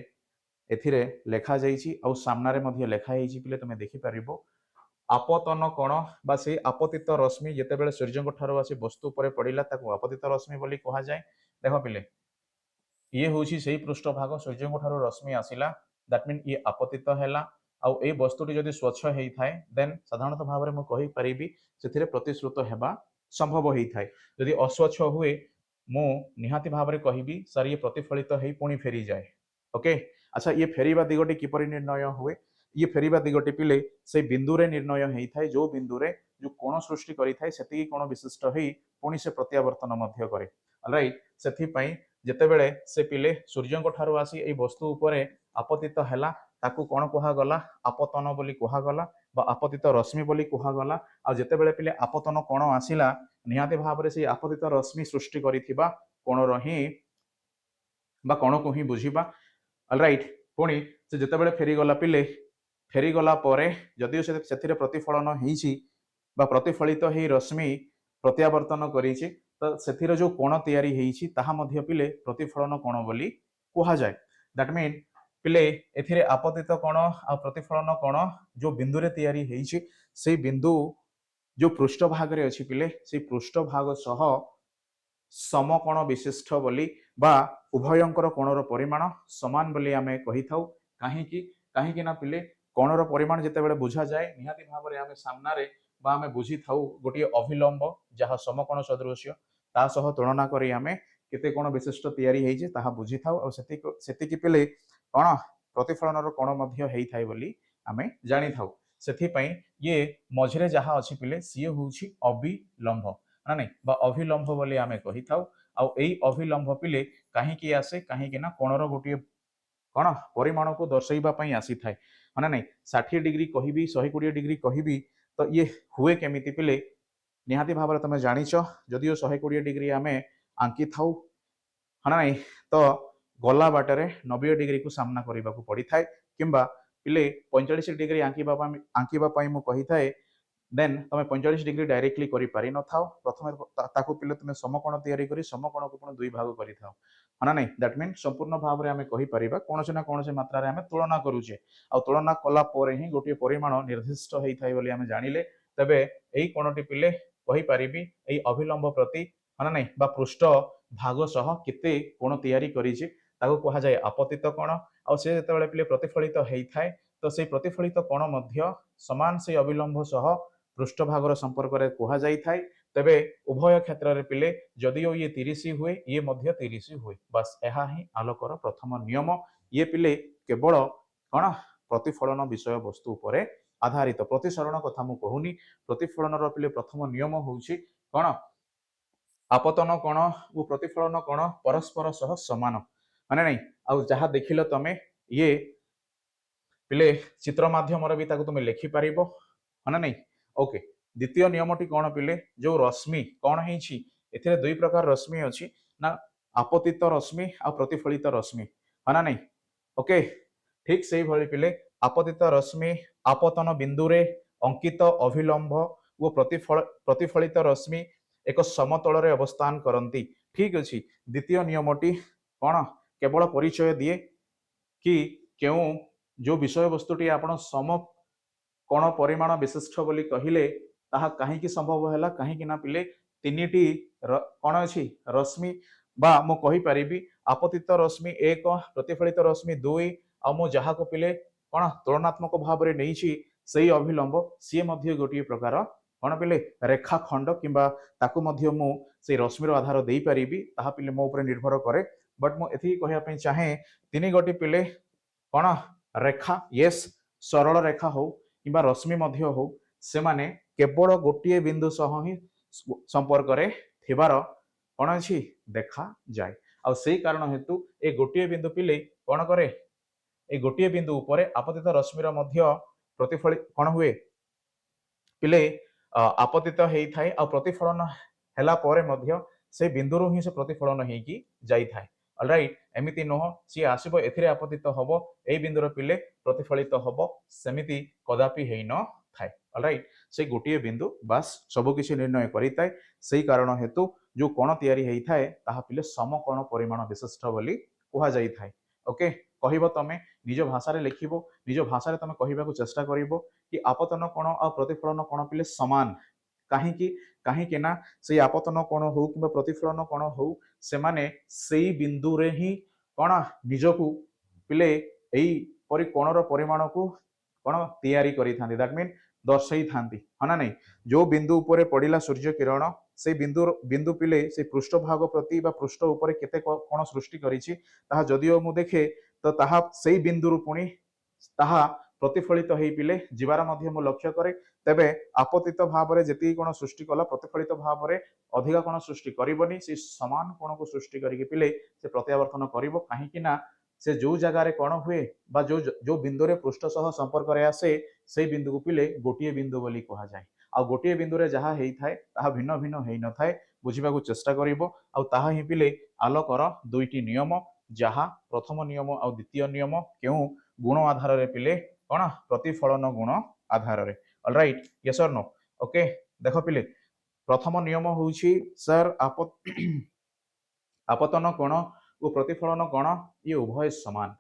एथिरे लेखा जाइछि आउ सामनारे मध्ये लेखा हेछि पिले तुमे देखि परिबो आपतन कोण बा से आपतित रश्मि जेतेबेले सूर्यंक ठारो आसी वस्तु परे पड़िला ताकू आपतित रश्मि बोली कहा जाए। देखो पिले ये होछि सेही पृष्ठभाग सूर्यंक ठारो रश्मि आसिला दैट मीन ये आपतित हैला आउ ए वस्तुटी जदि स्वच्छ हेइ थाए देन साधारणतः भाव में मु कहि परिबि सेथिरे प्रतिश्रुत हेबा संभव हेइ थाए जदि अस्वच्छ हुए मु निहाती भाव में कहिबि सर ये प्रतिफलित हेइ पुणी फेरी जाए ओके। अच्छा ये फेरिबा दिगटी किपरि निर्णय हुए ये फेरिबा दिगटी पिले से बिंदु रे निर्णय होता है जो बिंदु रे जो कोण सृष्टि करिथाय सेति कोण विशिष्ट होई पुणी से प्रत्यावर्तन मध्य करे राइट सेथि पई जेतेबेले से पिले सूर्यंक ठारू आसी ए वस्तु उपरे आपतित हैला ताकू कोण कहा गला आपतन बोली कहा गला बा आपतित रश्मि बोली कहा गला आ जेतेबेले पिले आपतन कोण आसिला निहाती भाव रे से आपतित रश्मि सृष्टि करिथिबा कोण रही बा कोण को ही बुझिबा ऑलराइट पुणी से जितेबाला फेरीगला पिले फेरीगला जदिओ से प्रतिफलन होती प्रतिफलित हो रश्मि प्रत्यावर्तन करी तो से जो कोण तैयारी होती ताहा मध्य पिले प्रतिफलन कोण बोली कहा जाए दैट मीन पिले एथिरे आपतित कोण आ प्रतिफलन कोण जो बिंदु रे तैयारी होती से बिंदु जो पृष्ठ भाग रे अछि पिले से पृष्ठ भाग सह समकोण विशिष्ट बोली बा उभयंकर कोणर परिमाण समान बोली आमे कहि थाउ कहीं ना पिले कोणर परिमाण जेतेबेले बुझा जाए निहाती भाव में आमे सामना रे बा आमे बुझी थाउ गोटे अभिलंब जहाँ समकोण सदृश्य ता सह तुलना करी आमे केते कोण विशिष्ट तैयारी हेइजे ताहा बुझी थाउ और सेति पिले कोण प्रतिफलनर कोण मध्य हेइ थाइ बोली आमे जानि थाउ सेथि पई ये मझिरे जहाँ अछि पिले सिए होउछि अभिलंब ना नहीं बा अभिलंब बोली आमे कहि थाउ आउ एई अभिलंब पिले कहीं आसे कहीं ना कोणर गोटे कौन परिमाण को दर्शाइबा पई आसी थाए है ना नहीं 60 डिग्री कहबी 120 डिग्री कहबी तो ये हुए केमिति पिले निहाती भाव में तुम जानिच जदिओ 120 डिग्री आमे आंकी थाउ है ना नहीं तो गला बाटरे 90 डिग्री को सामना करने को पड़ी थाए किंबा पिले 45 डिग्री आंकीबा पई मु कहि थाए देन तुम 45 डिग्री डायरेक्टली करि पारि न थाओ प्रथमे ताकू पिले तुम समकोण तैयारी करी समकोण को पुणी दुई भाग करि थाओ है ना नहीं दैट मीन संपूर्ण भाव में आमे कहि परिबा कोनसे ना कोनसे मात्रा रे आमे तुलना करूचे आ तुलना कला परे ही गोटे परिमाण निर्दिष्ट हेइ थाइ बोली आमे जानिले तबे एई कोणटी पिले कहि परिबी एई अभिलंब प्रति है ना नहीं बा पृष्ठ भाग सह केते कोण तैयारी करिचे ताकू कहा जाय आपतित कोण आ से जेतेबेले पिले प्रतिफलित हेइ थाए तो से प्रतिफलित कोण मध्य समान से अभिलंब सह पृष्ठभागर संपर्क में कहा जाई थाए तेबे उभय क्षेत्र में पिले जदिओ ये 30 हुए ये मध्य 30 हुए बस यह ही आलोकर प्रथम नियम ये पिले केवल कौन प्रतिफलन विषय वस्तु उपरे आधारित प्रतिसरण कथा मु कहूनी प्रतिफलन पिले प्रथम नियम होउछि कौन आपतन कोण और प्रतिफलन कोण परस्पर सह समान माने नहीं आ जहाँ देखिल तमे ये पिले चित्र माध्यम भी तुम लिखि पारिबो है ना नहीं ओके द्वितीय नियमटी कौन पिले जो रश्मि कौन है दुई प्रकार रश्मि अच्छी ना आपतित रश्मि आ प्रतिफलित रश्मि है ना नहीं ओके ठीक से ही पिले आपतित रश्मि आपतन बिंदु रे अंकित अभिलंब ଓ ପ୍ରତିଫଳିତ ରଶ୍मि ଏକ ସମतल रे अवस्थान करती। ठीक अच्छे द्वितीय नियमटी कौन केवल परिचय दिए कि क्यों जो विषय वस्तुटी आपण सम कोण परिमाण विशिष्ट बोली कहले ताहा कहीं संभव है कहीं ना पिले तीनिटी कौन अच्छी रश्मि बा मु कहि परिबी आपतित रश्मि 1 प्रतिफलित रश्मि 2 आ मु जहा को पिले कौन तुलनात्मक भाव में नहीं सही अभिलंब सी मध्य गोटे प्रकार कौन पिले रेखा खंड किंबा ताकू मध्य मु से रश्मिर आधार दे पारिबी ताहा पिले मो ऊपर निर्भर करे बट मु एथि कहया चाहे तीन गोटी पिले कौन रेखा यस सरल रेखा हो किंबा रश्मि मध्य हो से माने केवल गोटे बिंदु सह ही संपर्क रे थिबार कौन अच्छी देखा जाए आ से कारण हेतु ए गोटे बिंदु पिले कौन करे ए गोटे बिंदु ऊपर आपतित रश्मिर मध्य प्रतिफलित कौन हुए पिले आपतित होई थाए आ प्रतिफलन हैला परे मध्य से बिंदुरु ही से प्रतिफलन हेकी जाई थाए ऑलराइट एमिति नुह सी आसीबो एथिरे आपतित हबो ए बिंदुर पिले प्रतिफलित हबो सेमिति कदापि हेई न थाए ऑलराइट से गोटे बिंदु बास सब किछि निर्णय करिताए सेही कारण हेतु जो कोण तयारी हेई थाए ताहा पिले समकोण परिमाण विशिष्ट बोली कुहा जाई थाए ओके कहबो तमे निज भाषा रे लिखिबो निज भाषा रे तमे कहिबाकू चेष्टा करिवो कि आपतन कोण आ प्रतिफलन कोण पिले समान कहीं ना से आपतन कोण हो कि प्रतिफलन कोण हो से माने सेई बिंदु रे ही कोण निजकू पिले एई परि कोणर परिमाण को कोण तयारी करि थांती दैट मीन दर्शाई थांती हना नहीं जो बिंदु ऊपर पड़िला सूर्य किरण से बिंदु पिले से पृष्ठभाग प्रति बा पृष्ठ ऊपर केते कोण सृष्टि करिछि ताहा जदियो मु देखे तो ताहा सेई बिंदु पुणी ताहा प्रतिफलित हेई पिले जीवार मध्य मु लक्ष्य करे तेबे आपतित भाव में जेती कोण सृष्टि कला प्रतिफलित भाव में अधिक कोण सृष्टि करबनी से समान कोण को सृष्टि करके पिले से प्रत्यावर्तन करिवो काहेकि ना से जो जगह रे कोण हुए बा जो बिंदु रे पृष्ठ सह संपर्क रे आसे से बिंदु को पिले गोटिए बिंदु बोली कहा जाए आ गोटिए बिंदु रे जहा हेई थाए ताहा भिन्न भिन्न हेई न थाए बुझिबा को चेष्टा करिवो आ ताहा ही पिले आलोकर दुईटी नियम जहा प्रथम नियम आ द्वितीय नियम केउ गुण आधार रे पिले कोण प्रतिफलन गुण आधार रे ऑलराइट यस और नो ओके देखो पिले प्रथम नियम होउछि सर आपतन कोण और प्रतिफलन कोण ये उभय समान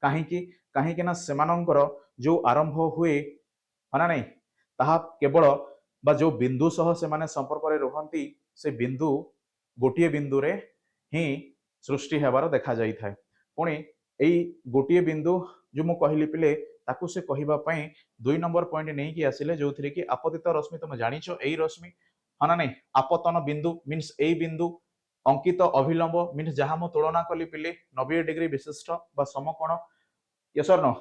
कहीं ना सेमानंकर जो आरंभ हुए है ना नहीं ताहा केवल बा जो बिंदु सह से माने संपर्क रे रहंती से बिंदु गोटिए बिंदु रे ही सृष्टि हेबार देखा जाई थाए पुणी एई गोटिए बिंदु जो मु कहली पिले ताकू से कहिबा पई 2 नंबर पॉइंट नहीं कि आसिले जो थिरे कि आपतित रश्मि तुम जानिछो एई रश्मि है ना नहीं आपतन बिंदु मीन्स एई बिंदु अंकित अभिलंब मीन्स जहां मु तुलना कली पिले 90 डिग्री विशिष्ट बा समकोण यस और नो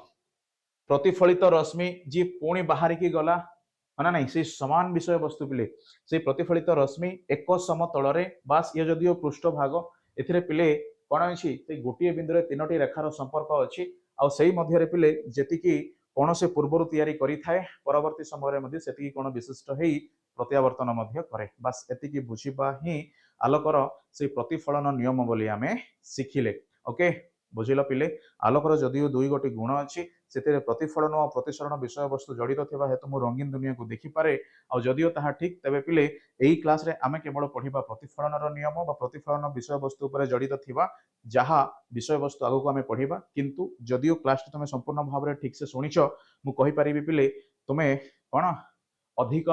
प्रतिफलित रश्मि जी पुणी बाहर की गला है ना नहीं से समान विषय वस्तु पिले से प्रतिफलित रश्मि एक समतल रे बास ये जदियो पृष्ठ भाग एथिरे पिले कोन अछि से गोटिए बिंदु रे तीनोटी रेखार संपर्क अछि आ सेही मध्य रे पिले जेतिकी कोन से पूर्वरु तयारी करि थाए परवर्ती समय रे मध्य सेतिकी कोन विशिष्ट हेई प्रत्यावर्तन मध्य करे बास एतिकी बुझिबा ही आलोकर से प्रतिफलन नियम बोली आमे सिखिले ओके बुझिल पिले आलोकर जदियो दुई गोटी गुण अछि सेते प्रतिफलन और प्रतिसरण विषय वस्तु जड़ित थिबा हेतु मु रंगीन दुनिया को देखि पारे आ जदियो ताहा ठीक तबे पिले एही क्लास रे आमे केवल पढ़िबा प्रतिफलन रो नियम बा प्रतिफलन विषय वस्तु ऊपर जड़ित थिबा जहा विषय वस्तु आगो को आमे पढ़िबा किंतु जदियो क्लास तुमे संपूर्ण भाव रे ठीक से सुनिछो मु कहि परिबी पिले तुमे कोन अधिक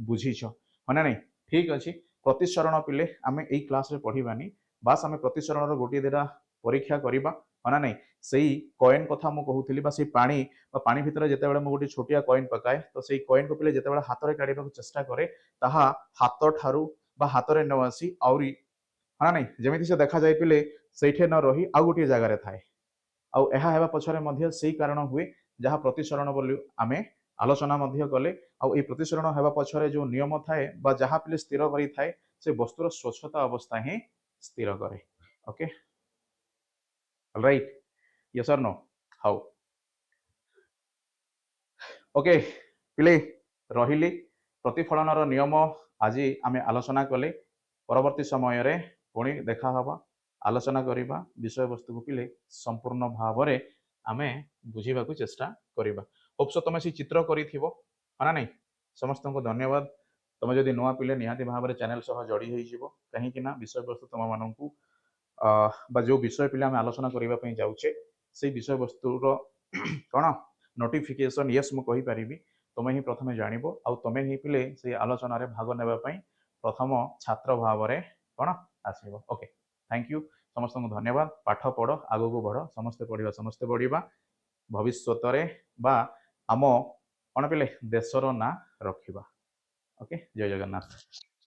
बुझिछो माने नहीं ठीक अछि प्रतिसरण पिले आमे एही क्लास रे पढ़िबानी बास आमे प्रतिसरण रो गोटी देरा परीक्षा करिबा है नहीं सही कॉइन कथा मु कहूली पानी भितर जिते बड़े गोटे छोटिया कॉइन पकाए तो सही कॉइन को पिले जिते बड़े हाथ में काढ़ा चेष्टा करे ताहा हाथ ठारू बा हाथ में न आसी आउरी है नहीं जमी से देखा जाए पिले सेठे न रही आउ गोटे जगार थाए आउ पछरे मध्य सही कारण हुए जहाँ प्रतिसरण बोली आमे आलोचना मध्य कले आउ प्रतिसरण हेबा पछरे जो नियम थाए बा जहाँ पिले स्थिर करी थाए से वस्तुर स्वच्छता अवस्था ही स्थिर करे ओके राइट यस और नो हाउ ओके पिले रहिली प्रतिफलन नियम आज आमे आलोचना कले परवर्ती समय रे पुणी देखा हवा आलोचना करिबा विषय वस्तु को पिले संपूर्ण भाव रे आमे बुझीबा को चेष्टा करिबा होप्स तुम से चित्र करिथिबो है ना नहीं समस्त को धन्यवाद तुम जदि नुआ पिले निहाती भाव में चैनल सह जोड़ी हो कहीं विषय वस्तु तुम मानू जो विषय पिले आम आलोचना करने जाऊे से विषय वस्तुर कौन नोटिफिकेशन येस मुझे कहीपरि तुम ही प्रथम जानव आ तुम ही पिले से आलोचन भाग नापी प्रथम छात्र भाव में कौन आसब। ओके, थैंक यू समस्त को धन्यवाद। पाठ पढ़, आग को बढ़, समस्ते पढ़ा समस्ते बढ़ा भविष्य बा आम कौन पिले देशर ना रखा। ओके, जय जगन्नाथ।